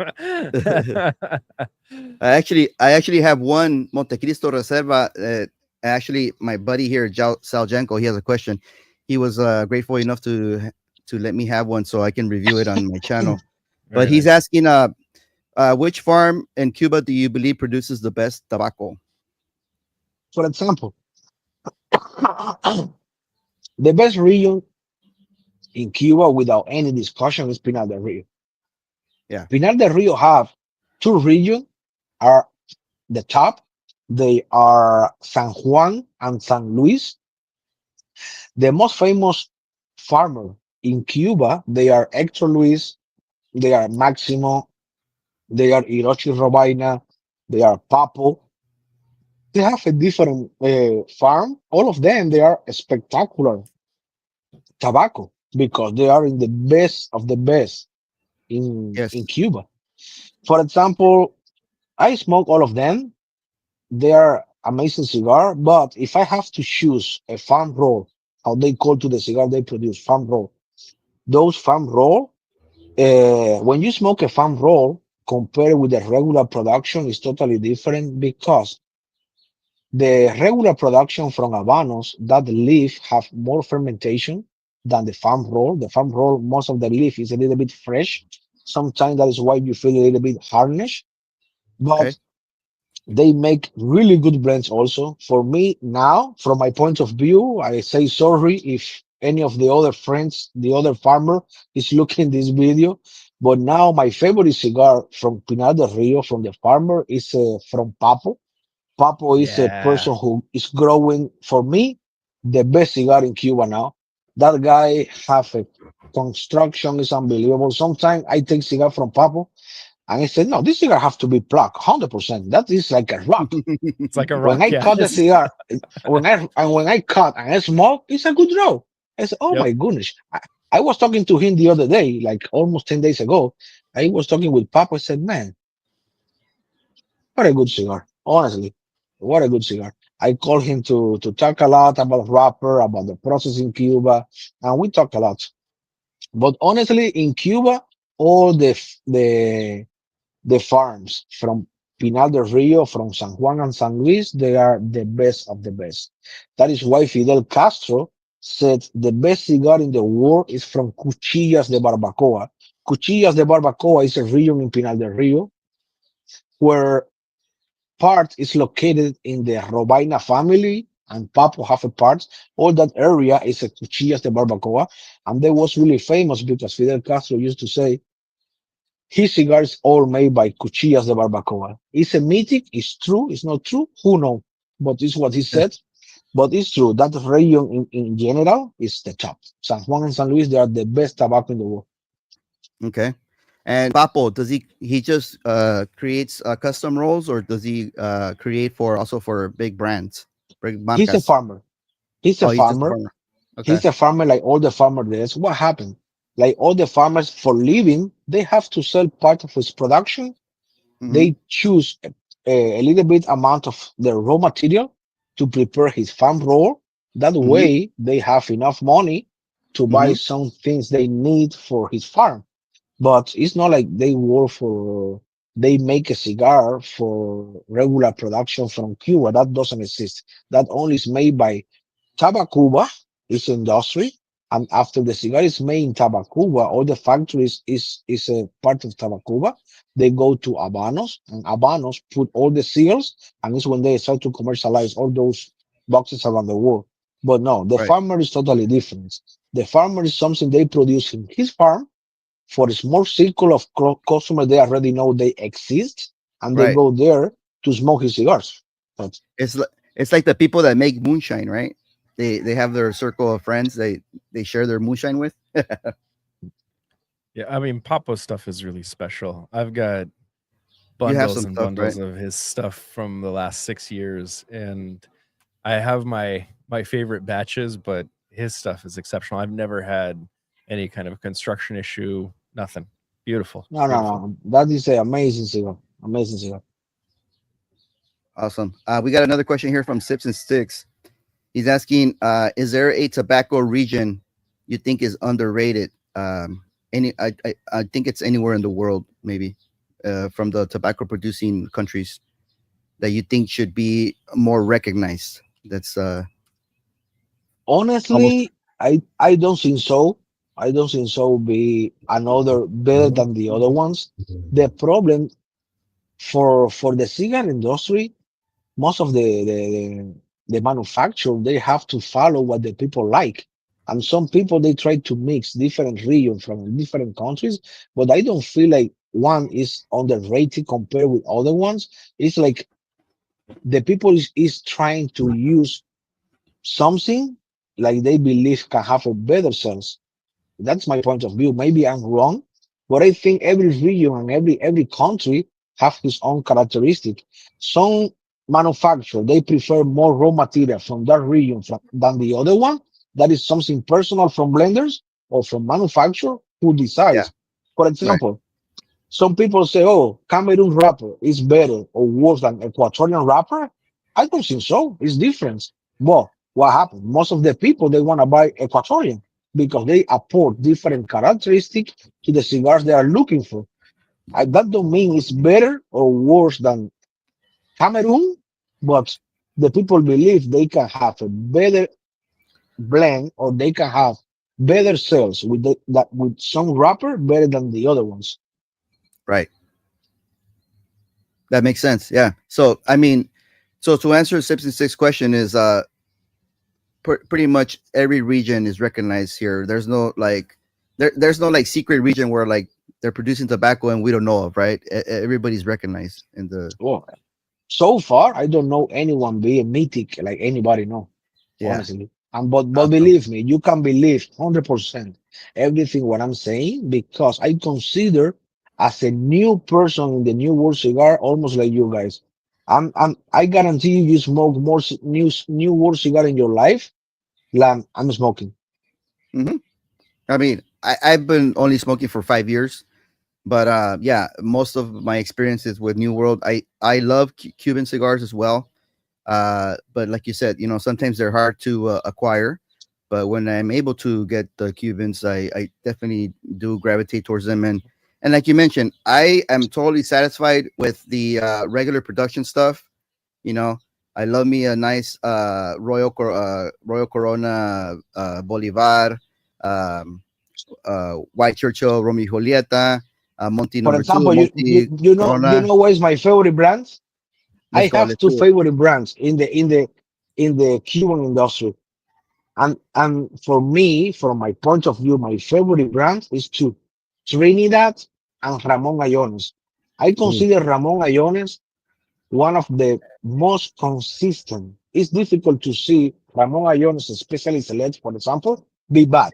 I actually have one Montecristo Reserva. Actually, my buddy here, Sal Janko, he has a question. He was grateful enough to let me have one so I can review it on my channel. But Very he's nice. asking, which farm in Cuba do you believe produces the best tobacco? for example, the best region in Cuba without any discussion is Pinar del Rio. Yeah, Pinar del Rio have two regions are the top. They are San Juan and San Luis. The most famous farmer in Cuba, they are Hector Luis, they are Maximo, they are Hiroshi Robaina, they are Papo. They have a different farm. All of them, they are spectacular tobacco because they are in the best of the best in yes, Cuba. For example, I smoke all of them. They are amazing cigar, but if I have to choose a farm roll, how they call to the cigar they produce, farm roll, those farm roll, when you smoke a farm roll compared with the regular production is totally different because the regular production from Habanos, that leaf have more fermentation than the farm roll. The farm roll, most of the leaf is a little bit fresh. Sometimes that is why you feel a little bit harnish, okay, but they make really good blends also. For me now, from my point of view, I say sorry if any of the other friends, the other farmer is looking this video. But now my favorite cigar from Pinar del Rio, from the farmer, is from Papo. Papo is a Yeah. person who is growing, for me, the best cigar in Cuba now. That guy have a construction is unbelievable. Sometimes I take cigar from Papo And I said, no, this cigar have to be plucked 100%. That is like a rock. It's like a When rock. I Yeah. cut the cigar, when I cut and I smoke, it's a good draw. I said, oh Yep. my goodness. I was talking to him the other day, like almost 10 days ago. I was talking with Papa. I said, man, what a good cigar. Honestly, what a good cigar. I called him to talk a lot about wrapper, about the process in Cuba, and we talk a lot. But honestly, in Cuba, all the farms from Pinal del Rio, from San Juan and San Luis, they are the best of the best. That is why Fidel Castro said the best cigar in the world is from Cuchillas de Barbacoa. Cuchillas de Barbacoa is a region in Pinal del Rio where part is located in the Robaina family and Papo have a part. All that area is a Cuchillas de Barbacoa. And they was really famous because Fidel Castro used to say, his cigars all made by Cuchillas de Barbacoa. It's a mythic, it's true, it's not true, who knows? But it's what he said. But it's true. That region in general is the top. San Juan and San Luis, they are the best tobacco in the world. Okay. And Papo, does he just creates custom rolls, or does he create for also for big brands, big He's a marcas? farmer. He's a Oh, he's just a farmer. farmer. Okay. He's a farmer like all the farmers there. So what happened? Like all the farmers for living, they have to sell part of his production. Mm-hmm. They choose a little bit amount of the raw material to prepare his farm roll. That Mm-hmm. way they have enough money to buy Mm-hmm. some things they need for his farm. But it's not like they make a cigar for regular production from Cuba. That doesn't exist. That only is made by Tabacuba is industry, and after the cigar is made in Tabacuba, all the factories is a part of Tabacuba. They go to Habanos, and Habanos put all the seals, and it's when they start to commercialize all those boxes around the world. But no, the Right. farmer is totally different. The farmer is something they produce in his farm for a small circle of customers they already know they exist, and they Right. go there to smoke his cigars. But It's like the people that make moonshine, right? They have their circle of friends they share their moonshine with. Yeah. I mean, Papo's stuff is really special. I've got You have bundles some and stuff, right? bundles of his stuff from the last 6 years, and I have my favorite batches, but his stuff is exceptional. I've never had any kind of construction issue. Nothing. Beautiful. no, no, Beautiful. no, that is an amazing cigar. Amazing cigar. Awesome. We got another question here from Sips and Sticks. He's asking, is there a tobacco region you think is underrated? I think it's anywhere in the world, maybe, from the tobacco producing countries that you think should be more recognized. That's almost Honestly, I don't think so. I don't think so. Be another better than the other ones. The problem for the cigar industry, most of the manufacturer they have to follow what the people like, and some people they try to mix different regions from different countries. But I don't feel like one is underrated compared with other ones. It's like the people is trying to use something like they believe can have a better sense. That's my point of view. Maybe I'm wrong, but I think every region and every country have his own characteristic. Some manufacturer they prefer more raw material from that region than the other one. That is something personal from blenders or from manufacturer who yeah, decides. For right, example, some people say, "Oh, Cameroon wrapper is better or worse than Equatorian wrapper." I don't think so. It's different. Well, what happened? Most of the people they want to buy Equatorian because they apport different characteristics to the cigars they are looking for. That don't mean it's better or worse than Cameroon, but the people believe they can have a better blend or they can have better sales with that with some wrapper better than the other ones. right. That makes sense. Yeah. So I mean, so to answer Sips and Six question is pretty much every region is recognized here. There's no like there's no like secret region where like they're producing tobacco and we don't know of, right? Everybody's recognized in the Well, so far, I don't know anyone being mythic like anybody know, yeah. honestly. And but Awesome. believe me, you can believe 100% everything what I'm saying because I consider as a new person in the new world cigar, almost like you guys. I guarantee you, you smoke more new world cigar in your life than I'm smoking. Hmm. I mean, I've been only smoking for 5 years, but yeah, most of my experiences with New World, I love Cuban cigars as well. But like you said, sometimes they're hard to acquire. But when I'm able to get the Cubans, I definitely do gravitate towards them. And like you mentioned, I am totally satisfied with the regular production stuff. You know, I love me a nice Royal Corona Bolivar, um, White Churchill Romeo y Julieta, Monty For number two, example, Monty you Corona. know what is my favorite brand? I Let's go. have Let's two do it. favorite brands in the Cuban industry. And for me, from my point of view, my favorite brand is two: Trinidad and Ramon Allones. I Ooh, consider Ramon Allones one of the most consistent. It's difficult to see Ramon Allones, especially select, for example, be bad.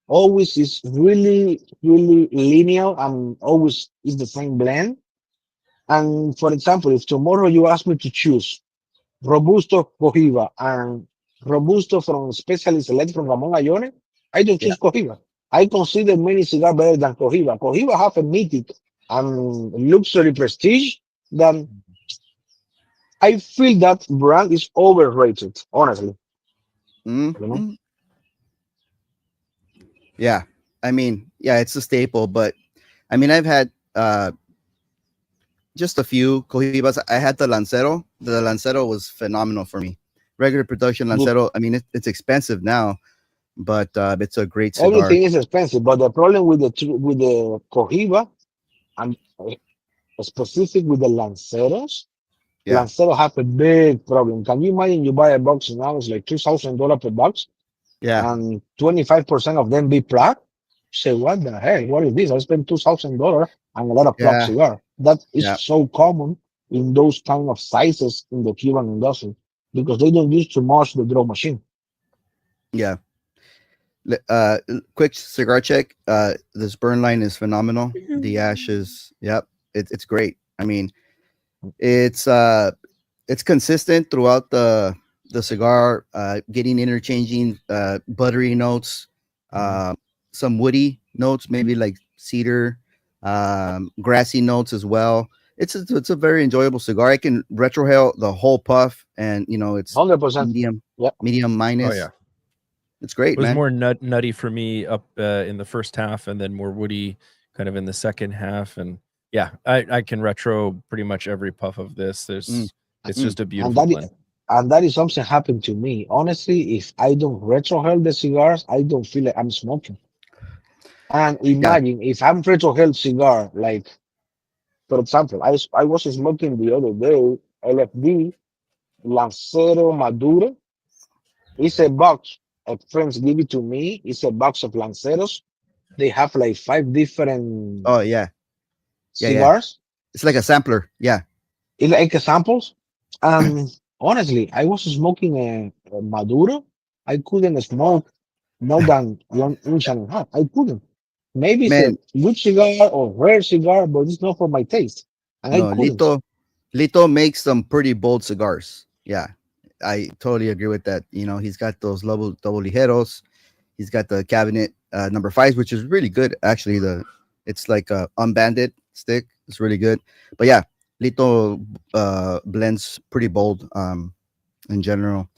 Always is really, really linear and always is the same blend. And for example, if tomorrow you ask me to choose Robusto Cohiba and Robusto from Specially Select from Ramon Ayone, I don't yeah. choose Cohiba. I consider many cigars better than Cohiba. Cohiba have a mythic and luxury prestige that I feel that brand is overrated, honestly. You know? Mm-hmm. Yeah. I mean, yeah, it's a staple, but I mean, I've had just a few Cohibas. I had the Lancero. The Lancero was phenomenal for me. Regular production The- Lancero. I mean, it's expensive now, but it's a great cigar. Everything is expensive, but the problem with with the Cohiba and specific with the Lanceros, Yeah. Lancero have a big problem. Can you imagine you buy a box now, it's like $2,000 per box, Yeah. and 25% of them be plaque? Say, what the heck? What is this? I spent $2,000 and a lot of plaque Yeah. cigar. That is Yeah. so common in those kind of sizes in the Cuban industry because they don't use too much the draw machine. Yeah. Quick cigar check. This burn line is phenomenal. The ashes. Yep. It's great. I mean, it's it's consistent throughout the cigar, getting interchanging buttery notes, uh, some woody notes, maybe like cedar, grassy notes as well. It's a very enjoyable cigar. I can retrohale the whole puff, and it's 100%. medium Yeah. medium Oh minus. yeah. It's great, It was man. more nutty for me up in the first half, and then more woody kind of in the second half. And yeah, I can retro pretty much every puff of this. Mm, It's mm, just a And beautiful that is, blend. and that is something happened to me. Honestly, if I don't retrohale the cigars, I don't feel like I'm smoking. And yeah, imagine if I'm retrohale cigar, like for example, I was smoking the other day LFD Lancero Maduro. It's a box. Friends give it to me. It's a box of Lanceros. They have like five different oh yeah, yeah. cigars. It's like a sampler. Yeah, It's like samples. And honestly, I was smoking a Maduro. I couldn't smoke more than 1 inch and a half. I couldn't. Maybe it's a man. good cigar or rare cigar, but it's not for my taste. And I No, couldn't. Lito makes some pretty bold cigars. Yeah, I totally agree with that. He's got those double ligeros. He's got the cabinet number fives, which is really good. Actually, it's like a unbanded stick. It's really good. But yeah, Lito blends pretty bold in general.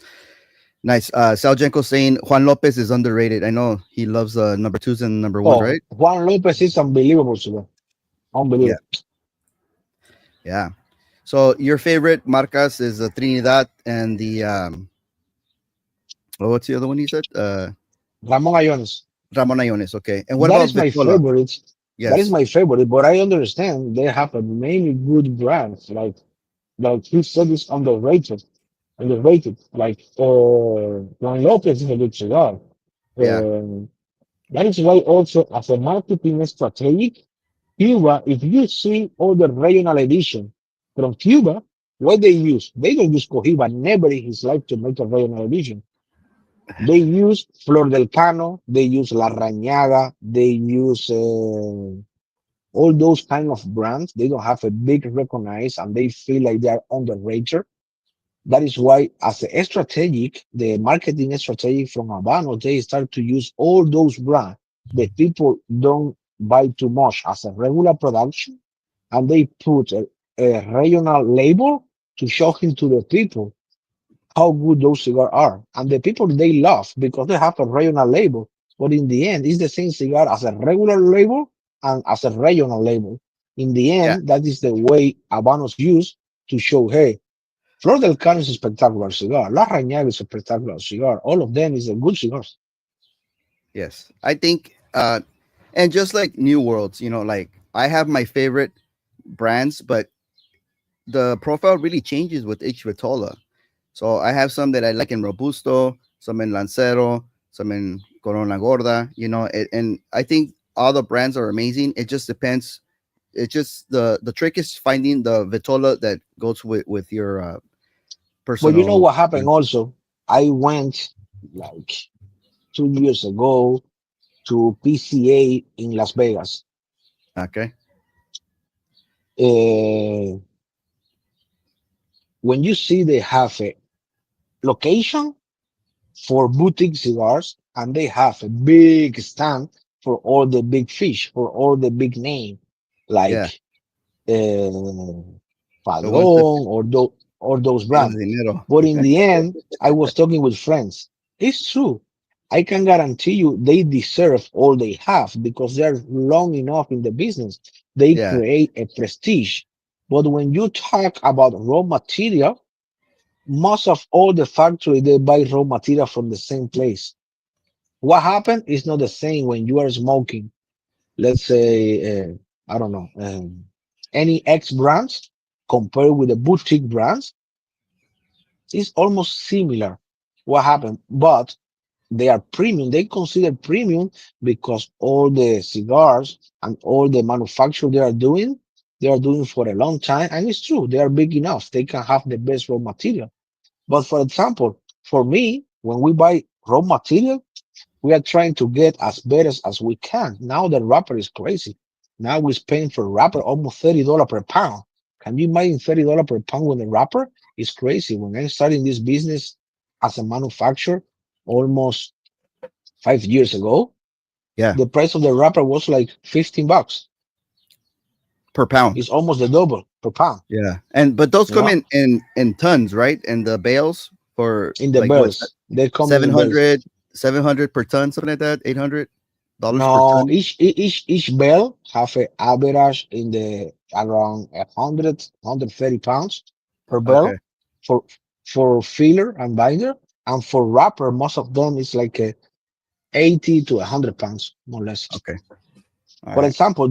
Nice. Saljenko saying Juan Lopez is underrated. I know he loves number twos and number ones, Oh, right? Juan Lopez is unbelievable cigar. Yeah, Unbelievable. yeah. So your favorite marcas is the Trinidad and the what's the other one you said? Ramon Ayones. Ramon Ayones. Okay. And what That about is my Vitola? favorite. That is Yes. my favorite, but I understand they have a many good brands. Like he said, it's underrated. Underrated. Like Juan Lopez is a good cigar. Yeah. That is why also as a marketing strategic, Cuba, if you see all the regional edition from Cuba, what they use, they don't use Cohiba, never in his life to make a regional edition. They use Flor del Cano, they use La Rañaga, they use All those kind of brands, they don't have a big recognize and they feel like they are on the radar. That is why, as a strategic, the marketing strategy from Habano, they start to use all those brands that people don't buy too much as a regular production, and they put a regional label to show him to the people how good those cigars are. And the people they love because they have a regional label. But in the end, it's the same cigar as a regular label and as a regional label. In the Yeah. end, that is the way Habanos use to show, hey, Flor del Cano is a spectacular cigar. La Rañaga is a spectacular cigar. All of them is a good cigars. Yes. I think and just like New Worlds, like I have my favorite brands, but the profile really changes with each Vitola. So I have some that I like in Robusto, some in Lancero, some in Corona Gorda, and I think all the brands are amazing. It just depends. It just the trick is finding the Vitola that goes with your But you know personal what happened preference. also? I went like 2 years ago to PCA in Las Vegas. Okay. Uh, when you see they have a location for boutique cigars and they have a big stand for all the big fish, for all the big name, Yeah. like The ones that Padron or those pay brands. dinero. But in the end, I was talking with friends. It's true. I can guarantee you they deserve all they have because they're long enough in the business. They Yeah. create a prestige. But when you talk about raw material, most of all the factory they buy raw material from the same place. What happened is not the same when you are smoking. Let's say I don't know any X brands compared with the boutique brands. It's almost similar. What happened, but they are premium. They consider premium because all the cigars and all the manufacture they are doing for a long time. And it's true, they are big enough. They can have the best raw material. But for example, for me, when we buy raw material, we are trying to get as better as we can. Now the wrapper is crazy. Now we're paying for wrapper almost $30 per pound. Can you imagine $30 per pound with a wrapper? It's crazy. When I started this business as a manufacturer almost 5 years ago, Yeah. the price of the wrapper was like $15. Per pound. It's almost the double per pound, Yeah. But those you come know, in tons, right? And the bales for in the like what bells. They come in seven bells. hundred 700 per ton, something like that, $800 per No, ton. each bell have an average in the around 130 pounds per Okay. bell for filler and binder, and for wrapper, most of them is like 80 to 100 pounds, more or less. Okay. All For right. example,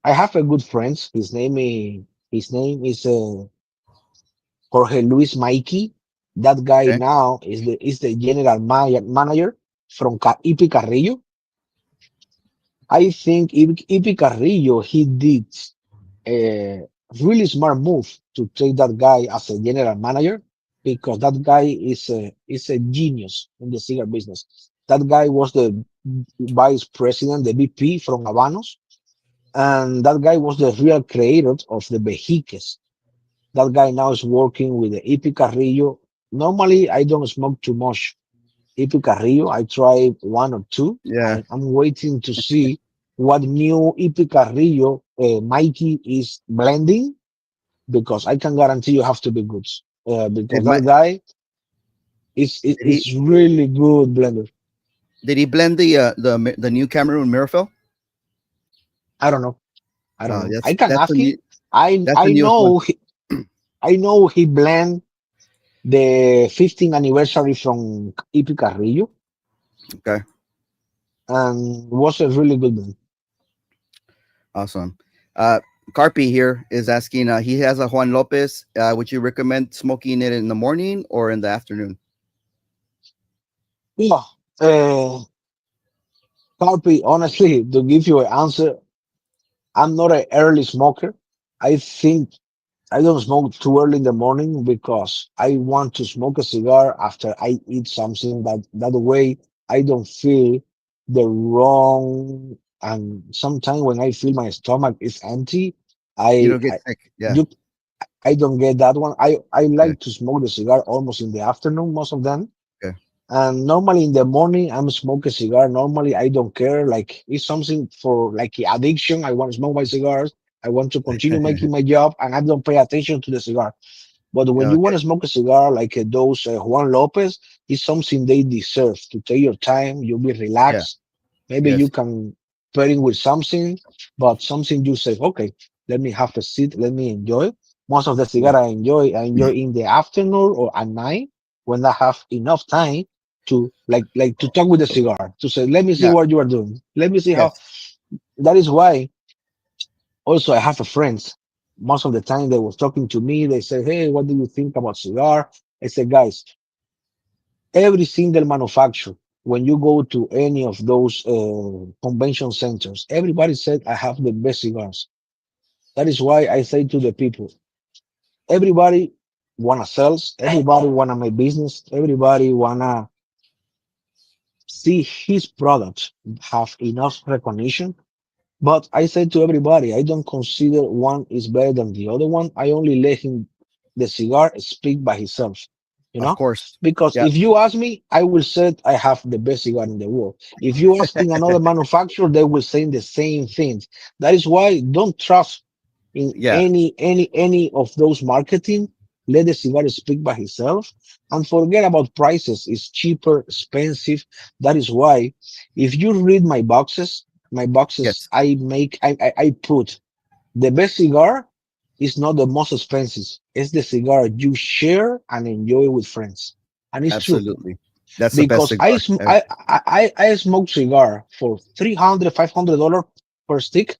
I have a good friend. His name is Jorge Luis Mikey. That guy Okay. now is the general manager from Ipi Carrillo. I think Ipi Carrillo he did a really smart move to take that guy as a general manager because that guy is a genius in the cigar business. That guy was the vice president, the VP from Habanos, and that guy was the real creator of the Vejiques. That guy now is working with the Ipi Carrillo. Normally, I don't smoke too much Epic Carrillo. I tried one or two. Yeah. I'm waiting to see what new Epic Carrillo Mikey is blending because I can guarantee you have to be good. Because And my that guy is really good blender. did he blend the new Cameroon Mirafell? I don't know. I don't Oh, know. I can that's the ask new him. I that's the I newest one. know I know he blend the 15th anniversary from Epic Carrillo Okay. and was a really good blend. Awesome. Uh, Carpi here is asking. He has a Juan Lopez. Would you recommend smoking it in the morning or in the afternoon? Yeah. Uh, Carpi, honestly, to give you an answer, I'm not an early smoker. I think I don't smoke too early in the morning because I want to smoke a cigar after I eat something. That way I don't feel the wrong. and sometimes when I feel my stomach is empty, You I, don't get I sick. Yeah. you I don't get that one. I Okay. like to smoke the cigar almost in the afternoon, most of them. Okay. And normally in the morning, I'm smoking a cigar. Normally, I don't care. Like it's something for like addiction. I want to smoke my cigars. I want to continue making my job, and I don't pay attention to the cigar. But when you want Okay. to smoke a cigar like those Juan Lopez, it's something they deserve. To take your time, you'll be Yeah. relaxed. Maybe you Yes. can pair it with something, but something you say, okay, let me have a seat, let me enjoy. Most of the Yeah. cigar I enjoy in the afternoon or at night when I have enough time to like to talk with the cigar to say, let me see Yeah. what you are doing. Let me see how. Yes. That is why also I have a friends. Most of the time they was talking to me. They say, hey, what do you think about cigar? I said, guys, every single manufacturer, when you go to any of those convention centers, everybody said I have the best cigars. That is why I say to the people, everybody wanna sell, everybody wanna make business, everybody wanna see his product have enough recognition. But I say to everybody, I don't consider one is better than the other one. I only let him the cigar speak by himself, you Of know? course. Because Yeah. if you ask me, I will say I have the best cigar in the world. If you asking another manufacturer, they will say the same things. That is why don't trust in Yeah. any of those marketing. Let the cigar speak by itself and forget about prices. It's cheaper, expensive. That is why if you read my boxes Yes. I make, I put the best cigar is not the most expensive. It's the cigar you share and enjoy with friends. And it's true Absolutely. That's the best because cigar. I smoke cigar for $300, $500 per stick,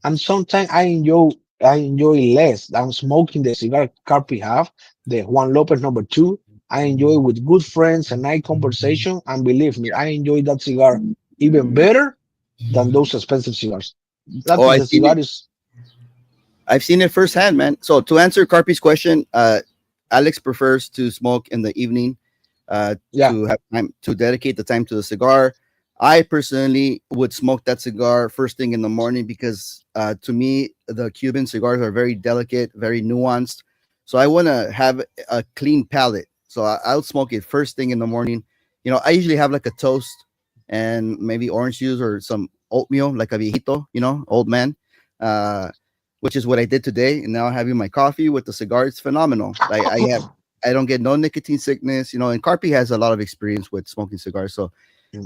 and sometimes I enjoy less than smoking the cigar Carpi have, the Juan Lopez number two. I enjoy with good friends and night conversation, and believe me, I enjoy that cigar even better than those expensive cigars. That Oh, is I've the seen cigar it. is I've seen it firsthand, man. So to answer Carpy's question, Alex prefers to smoke in the evening, yeah. to have time to dedicate the time to the cigar. I personally would smoke that cigar first thing in the morning because, to me, the Cuban cigars are very delicate, very nuanced. So I want to have a clean palate. So I'll smoke it first thing in the morning. I usually have like a toast and maybe orange juice or some oatmeal, like a viejito, old man. Uh, which is what I did today. And now having my coffee with the cigar, it's phenomenal. Like I don't get no nicotine sickness, and Carpi has a lot of experience with smoking cigars. So,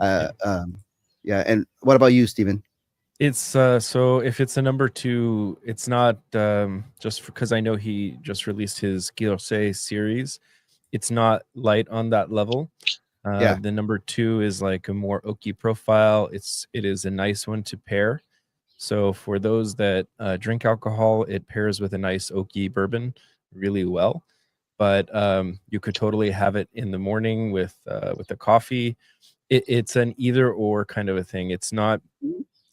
uh, um, yeah. And what about you, Steven? It's so if it's a number two, it's not just because I know he just released his Glez series. It's not light on that level. Yeah. The number two is like a more oaky profile. It is a nice one to pair. So for those that drink alcohol, it pairs with a nice oaky bourbon really well. But you could totally have it in the morning with the coffee. It's an either or kind of a thing. It's not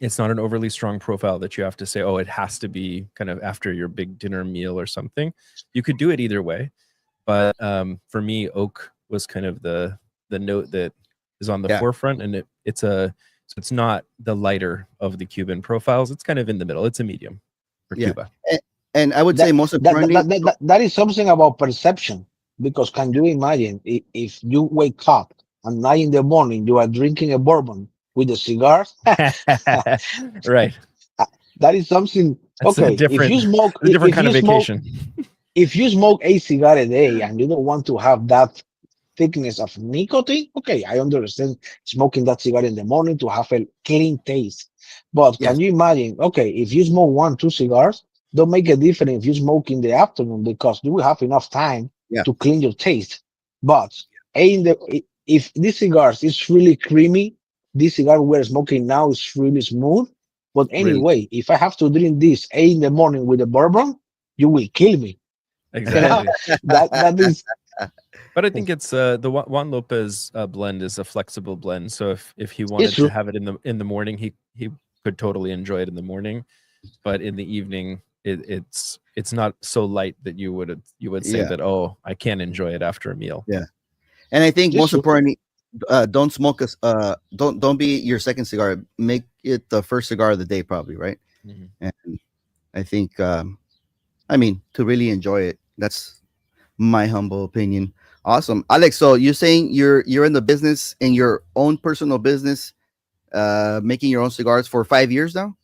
an overly strong profile that you have to say, oh, it has to be kind of after your big dinner meal or something. You could do it either way. But for me, oak was kind of the note that is on the Yeah. forefront, and it's not the lighter of the Cuban profiles. It's kind of in the middle. It's a medium for Yeah. Cuba. And I would say that most that that, importantly, that, that, that is something about perception. Because can you imagine if you wake up at 9 in the morning, you are drinking a bourbon with a cigar? Right. That is something. That's a Okay, if different, you smoke, a different kind of vacation. if you smoke a cigar a day and you don't want to have that thickness of nicotine, okay, I understand smoking that cigar in the morning to have a clean taste. But yes. can you imagine, okay, if you smoke one, two cigars, don't make a difference if you smoke in the afternoon because you will have enough time Yeah. to clean your taste. But if this cigars is really creamy, this cigar we're smoking now is really smooth. But Really. anyway, if I have to drink this 8 in the morning with a bourbon, you will kill me. You know Exactly. that is But I think it's the Juan Lopez blend is a flexible blend. So if he it's wanted to true. have it in the morning, he could totally enjoy it in the morning. But in the evening, it's not so light that you would say Yeah. that, oh, I can't enjoy it after a meal. Yeah. And I think It's most true. importantly, don't smoke don't be your second cigar. Make it the first cigar of the day, probably, right? Mhm. And I think, I mean, to really enjoy it. That's my humble opinion. Awesome, Alex. So you're saying you're in the business, in your own personal business, making your own cigars for 5 years now.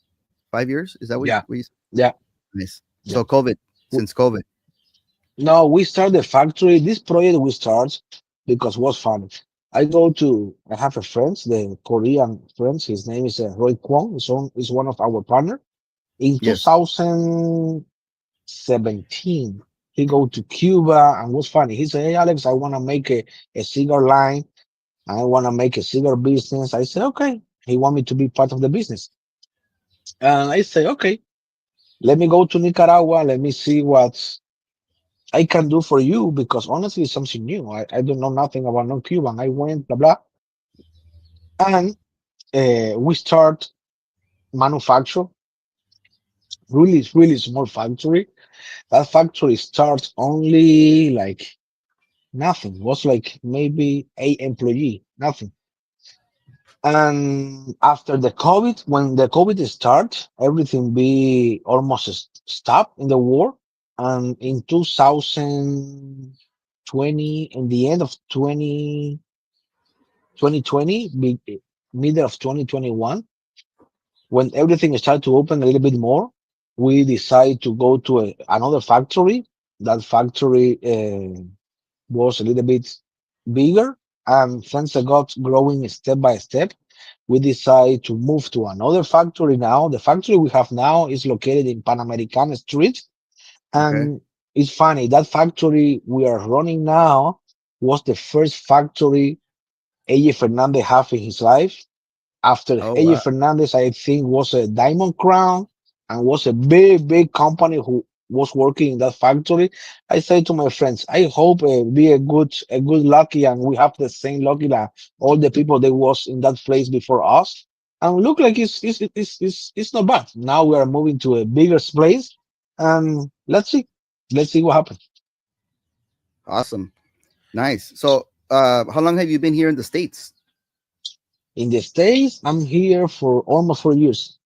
5 years, is that Yeah, what you yeah, nice. yeah. So COVID, W- since COVID. No, we start the factory. This project we start because what's fun. I have a friend, the Korean friend. His name is Roy Kwon. Is one of our partner. In Yes. 2017, he go to Cuba and what's funny. He said, "Hey Alex, I want to make a cigar line. I want to make a cigar business." I said, "Okay." He want me to be part of the business, and I say, "Okay." Let me go to Nicaragua. Let me see what I can do for you because honestly, it's something new. I don't know nothing about non-Cuban. I went, blah, blah. And we start manufacture, really, really small factory. That factory starts only like nothing, was like maybe 8 employee, nothing. And after the COVID, when the COVID start, everything be almost stopped in the war. And in 2020, in the end of 2020, middle of 2021, when everything started to open a little bit more, we decided to go to another factory. That factory was a little bit bigger, and things got growing step by step. We decided to move to another factory now. The factory we have now is located in Pan American Street. Okay. And it's funny, that factory we are running now was the first factory AJ Fernandez have in his life. After Oh AJ wow. Fernandez, I think was a Diamond Crown and was a big, big company who was working in that factory. I say to my friends, I hope be a good lucky, and we have the same lucky that all the people that was in that place before us. And look like it's not bad. Now we are moving to a bigger place, and let's see what happens. Awesome. Nice. So how long have you been here in the States? In the States, I'm here for almost 4 years.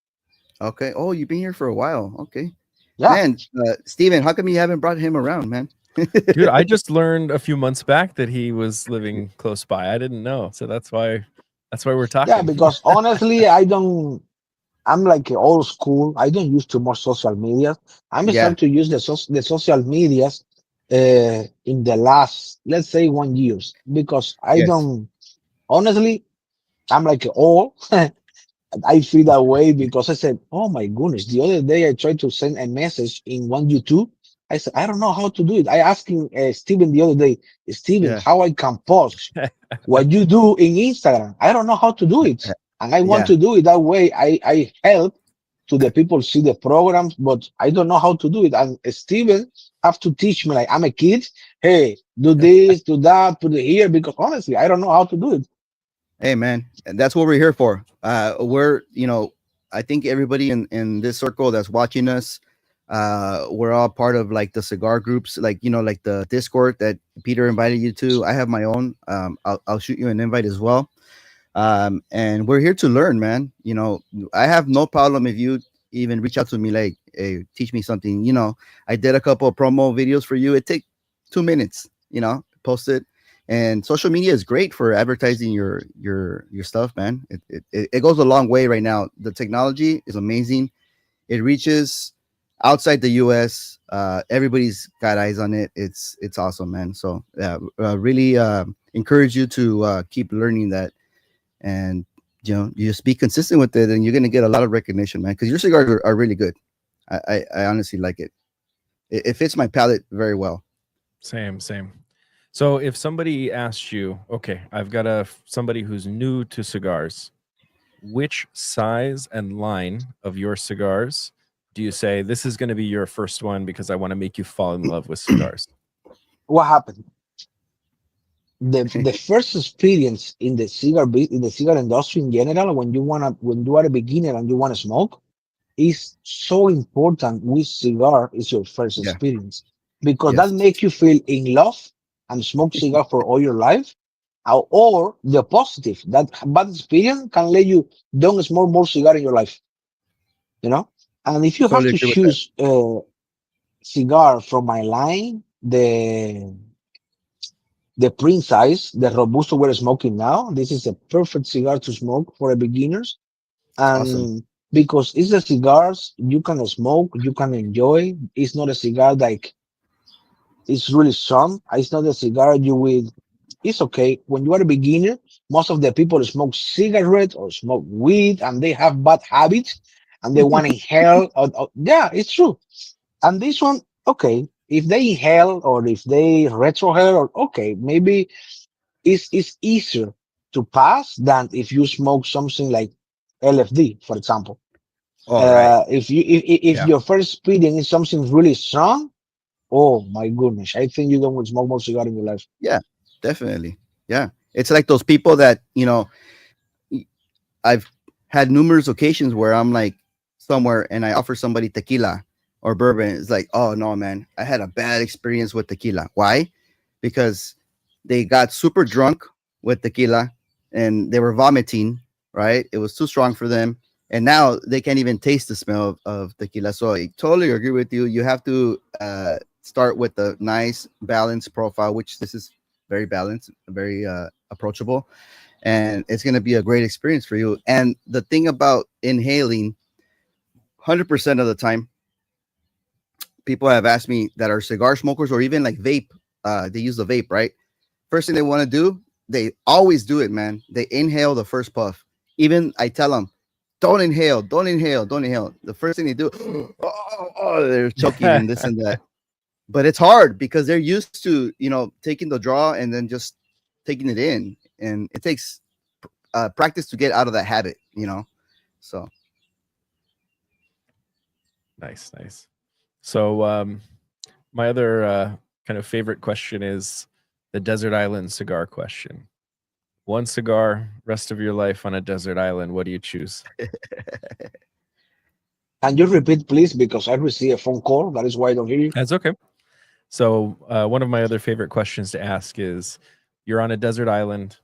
Okay. Oh, you've been here for a while. Okay. Yeah. Man, Steven, how come you haven't brought him around, man? Dude, I just learned a few months back that he was living close by. I didn't know, so that's why we're Yeah, talking. because honestly, I'm like old school. I don't use too much social media. I'm Yeah. starting to use the social medias in the last, let's say, 1 years because I Yes. don't, honestly, I'm like old. I feel that way because I said, "Oh my goodness!" The other day I tried to send a message in one YouTube. I said, "I don't know how to do it." I asked him, Steven the other day, Steven, Yeah. how I can post what you do in Instagram. I don't know how to do it, and I want Yeah. to do it that way. I help to the people see the programs, but I don't know how to do it. And Steven have to teach me like I'm a kid. Hey, do this, do that, put it here because honestly, I don't know how to do it. Hey, man, and that's what we're here for. We're, I think everybody in this circle that's watching us, we're all part of like the cigar groups, like like the Discord that Peter invited you to. I have my own. I'll shoot you an invite as well. And we're here to learn, man. I have no problem if you even reach out to me like, hey, teach me something. I did a couple of promo videos for you. It take 2 minutes. Post it. And social media is great for advertising your stuff, man. It goes a long way right now. The technology is amazing. It reaches outside the U.S. Everybody's got eyes on it. It's awesome, man. So yeah, really encourage you to keep learning that, and you just be consistent with it, and you're gonna get a lot of recognition, man. Because your cigars are really good. I honestly like it. It fits my palate very well. Same. So if somebody asked you, okay, I've got somebody who's new to cigars, which size and line of your cigars do you say this is going to be your first one because I want to make you fall in love with cigars? What happened? The first experience in the in the cigar industry in general, when you are a beginner and you wanna smoke, is so important. Which cigar is your first Yeah. experience because that Yes. makes you feel in love and smoke cigar for all your life. Or the positive, that bad experience can let you don't smoke more cigar in your life, you know. And if you have Totally to agree with that. choose a cigar from my line, the print size, the Robusto we're smoking now, this is a perfect cigar to smoke for a beginners. Awesome. And because it's a cigars you can smoke, you can enjoy. It's not a cigar like it's really strong. It's not a cigar you will. It's okay when you are a beginner. Most of the people smoke cigarette or smoke weed, and they have bad habits, and they want to inhale. Yeah, it's true. And this one, okay, if they inhale or if they retrohale, or okay, maybe it's easier to pass than if you smoke something like LFD, for example. All right. If Yeah. your first experience is something really strong, oh my goodness, I think you don't want to smoke more cigar in your life. Yeah, definitely. Yeah. It's like those people that, I've had numerous occasions where I'm like somewhere and I offer somebody tequila or bourbon. It's like, oh no, man, I had a bad experience with tequila. Why? Because they got super drunk with tequila and they were vomiting, right? It was too strong for them. And now they can't even taste the smell of tequila. So I totally agree with you. You have to start with a nice balanced profile, which this is very balanced, very approachable, and it's going to be a great experience for you. And the thing about inhaling, 100% of the time, people have asked me that are cigar smokers or even like vape. They use the vape, right? First thing they want to do, they always do it, man. They inhale the first puff. Even I tell them, don't inhale, don't inhale, don't inhale. The first thing they do, they're choking and this and that. But it's hard because they're used to, taking the draw and then just taking it in, and it takes practice to get out of that habit. So Nice, nice. So my other kind of favorite question is the desert island cigar question. One cigar, rest of your life on a desert island. What do you choose? Can you repeat, please? Because I received a phone call. That is why I don't hear you. That's okay. So one of my other favorite questions to ask is, you're on a desert island.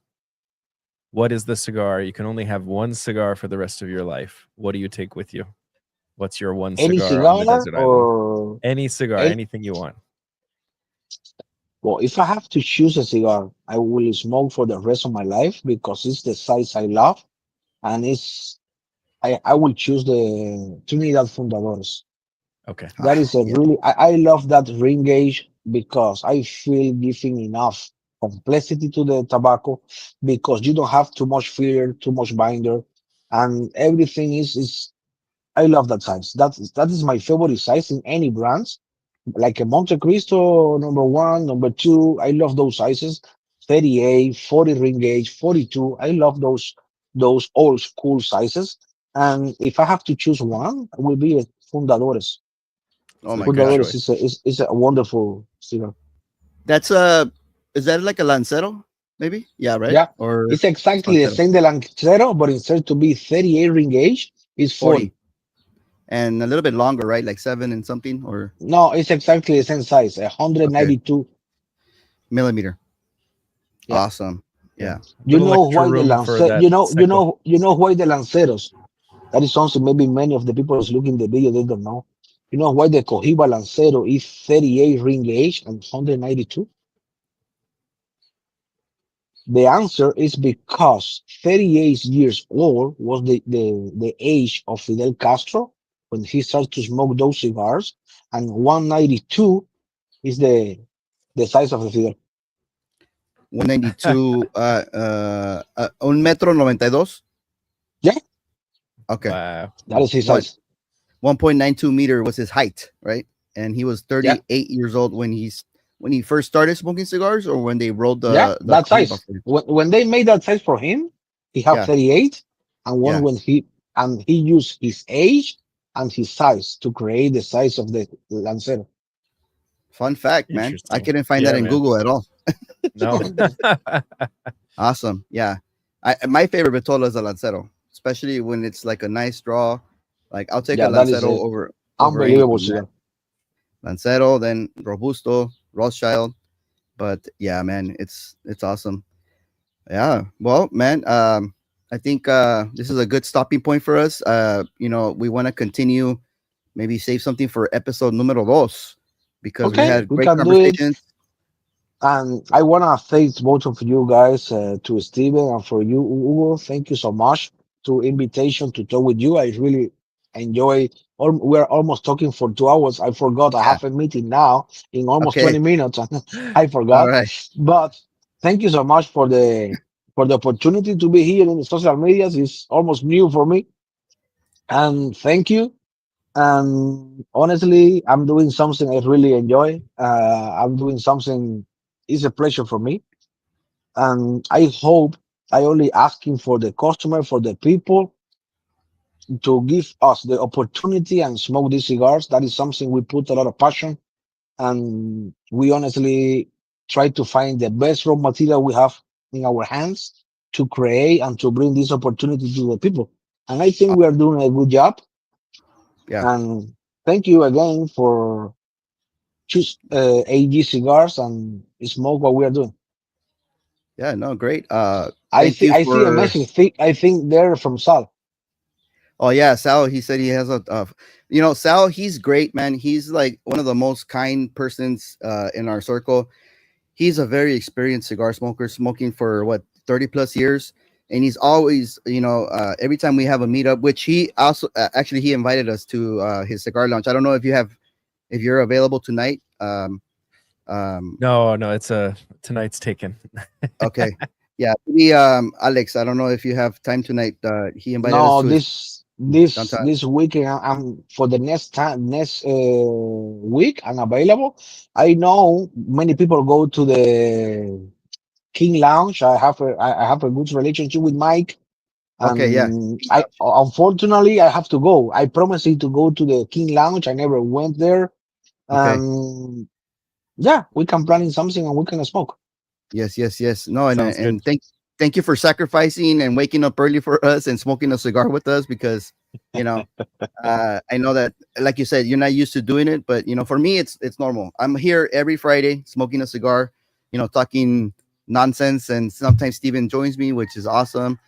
What is the cigar? You can only have one cigar for the rest of your life. What do you take with you? What's your one Any cigar on the cigar desert island? or Any cigar, any, anything you want. well, if I have to choose a cigar, I will smoke for the rest of my life because it's the size I love, and I will choose the Trinidad Fundadores. Okay. That is a yeah, really I love that ring gauge because I feel giving enough complexity to the tobacco because you don't have too much filler, too much binder, and everything is I love that size. That is my favorite size in any brands. Like a Monte Cristo number one, number two. I love those sizes. 38, 40 ring gauge, 42. I love those old school sizes. And if I have to choose one, it will be a Fundadores. oh It's a my good god, Fundadores choice. is a wonderful cigar. that's is that like a lancero, maybe? Yeah, right? Yeah, Or it's exactly the lancero? same the Lancero, but instead to be 38 ring gauge, it's 40. 40 and a little bit longer, right? Like 7 and something, or No, it's exactly the same size, okay, 192. millimeter. Yeah. Awesome. Yeah. Yeah. A You little know extra why the room for Lance that cycle. you know why the Lanceros? That is something maybe many of the people is looking the video, they don't know. You know why the Cohiba Lancero is 38 ring gauge and 192? The answer is because 38 years old was the age of Fidel Castro when he started to smoke those cigars, and 192 is the size of the Fidel. 192, 1.92 meters. Yeah, Okay. Wow. that is his One size. 1.92 meter was his height, right? And he was Yeah, 38 years old when he first started smoking cigars, or when they rolled yeah, the that Cohiba size. for him? When they made that size for him, he had Yeah, 38, and one yeah. when he used his age and his size to create the size of the Lancero. Fun fact, man. I Interesting. couldn't find that Yeah, in man. Google at all. No. Awesome. Yeah. My favorite Vitola is a Lancero, especially when it's like a nice draw. Like I'll take a Yeah, that is Lancero a over unbelievable anything, man. cigar. Lancero, then Robusto, Rothschild. But yeah, man, it's awesome. Yeah. Well, man, I think this is a good stopping point for us. We want to continue, maybe save something for episode numero dos because we Okay, had we great can do it. conversations. And I want to thank both of you guys, to Steven and for you, Hugo. Thank you so much to invitation to talk with you. I really enjoy. We're almost talking for 2 hours. I forgot I Yeah. have a meeting now in almost Okay. 20 minutes. I All forgot. right. But thank you so much for the opportunity to be here in the social medias. It's almost new for me. And thank you. And honestly, I'm doing something I really enjoy. I'm doing something is a pleasure for me. And I hope I only asking for the customer, for the people to give us the opportunity and smoke these cigars. That is something we put a lot of passion, and we honestly try to find the best raw material we have in our hands to create and to bring this opportunity to the people. And I think we are doing a good job. Yeah. And thank you again for choose AG Cigars and smoke what we are doing. Yeah. No, great. I Thank see you I see a for. message. I think they're from Sal. Oh yeah, Sal. He said he has Sal. He's great, man. He's like one of the most kind persons in our circle. He's a very experienced cigar smoker, smoking for what 30 plus years, and he's always, every time we have a meetup, which he also actually he invited us to his cigar lounge. I don't know if you're available tonight. No, it's tonight's taken. Okay, yeah, maybe Alex. I don't know if you have time tonight. He invited us No, to his downtown. this weekend I'm for the next week I'm available. I know many people go to the King Lounge. I have a good relationship with Mike, Okay, yeah, and I unfortunately I have to go. I promised you to go to the King Lounge. I never went there. okay. Yeah, we can plan in something and we can smoke. Yes, yes, yes. No, and Sounds good. and thank you for sacrificing and waking up early for us and smoking a cigar with us because you know I know that like you said you're not used to doing it, but for me it's normal. I'm here every Friday smoking a cigar, talking nonsense, and sometimes Steven joins me, which is awesome.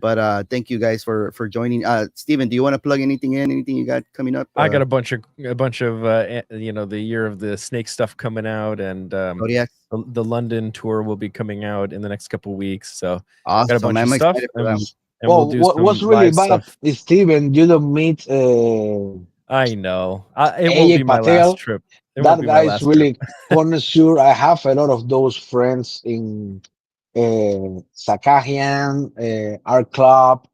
But thank you guys for joining. Steven, do you want to plug anything in? Anything you got coming up? I got a bunch of the year of the snake stuff coming out, and Zodiac? the London tour will be coming out in the next couple weeks. So got a Awesome. bunch of I'm stuff, excited for that one. and we'll Well, do what's some really live bad stuff. is Steven, you don't meet I know. It won't AJ be my last Patel. trip. It won't That be my guy is last trip. really connoisseur. I have a lot of those friends in Sakahian, Art Club,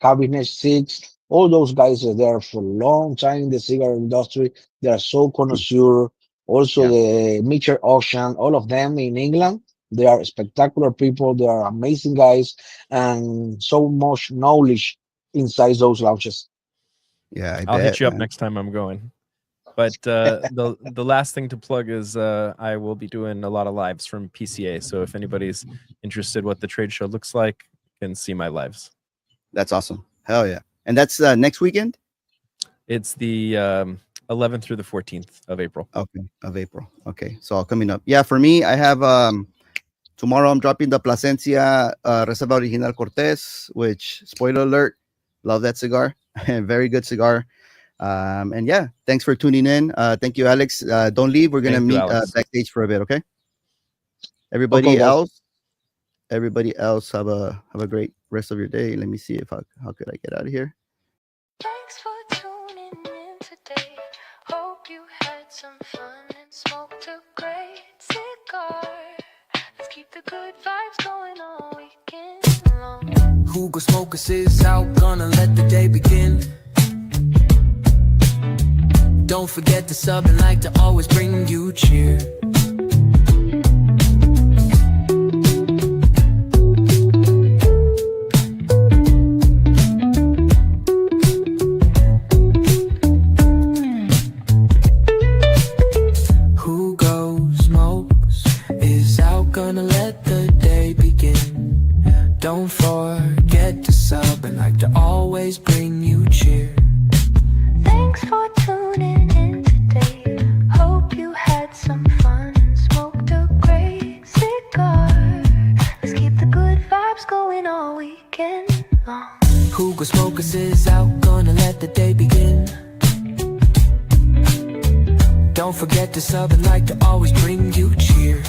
Cabinet Six. All those guys are there for a long time in the cigar industry. They are so connoisseur. Also, Yeah. the Mitchell Ocean, all of them in England. They are spectacular people. They are amazing guys and so much knowledge inside those lounges. Yeah, I I'll hit bet, you up man. next time I'm going. But the last thing to plug is I will be doing a lot of lives from PCA. So if anybody's interested what the trade show looks like, you can see my lives. That's awesome. Hell yeah. And that's next weekend? It's the 11th through the 14th of April. Okay, of April. Okay, so all coming up. Yeah, for me, I have tomorrow I'm dropping the Plasencia Reserva Original Cortez, which, spoiler alert, love that cigar. Very good cigar. And yeah, thanks for tuning in. Thank you, Alex. Don't leave. We're gonna Thank you, meet Alex. backstage for a bit, okay? Okay, Everybody guys. else, have a great rest of your day. Let me see if how could I get out of here. Thanks for tuning in today. Hope you had some fun and smoked a great cigar. Let's keep the good vibes going all weekend long. HugoSmokes is out, gonna let the day begin. Don't forget to sub and like to always bring you cheer. HugoSmokes is out, gonna let the day begin. Don't forget to sub and like to always bring you cheer. Thanks for tuning in today. Hope you had some fun and smoked a great cigar. Let's keep the good vibes going all weekend long. HugoSmokes is out, gonna let the day begin. Don't forget to sub and like to always bring you cheer.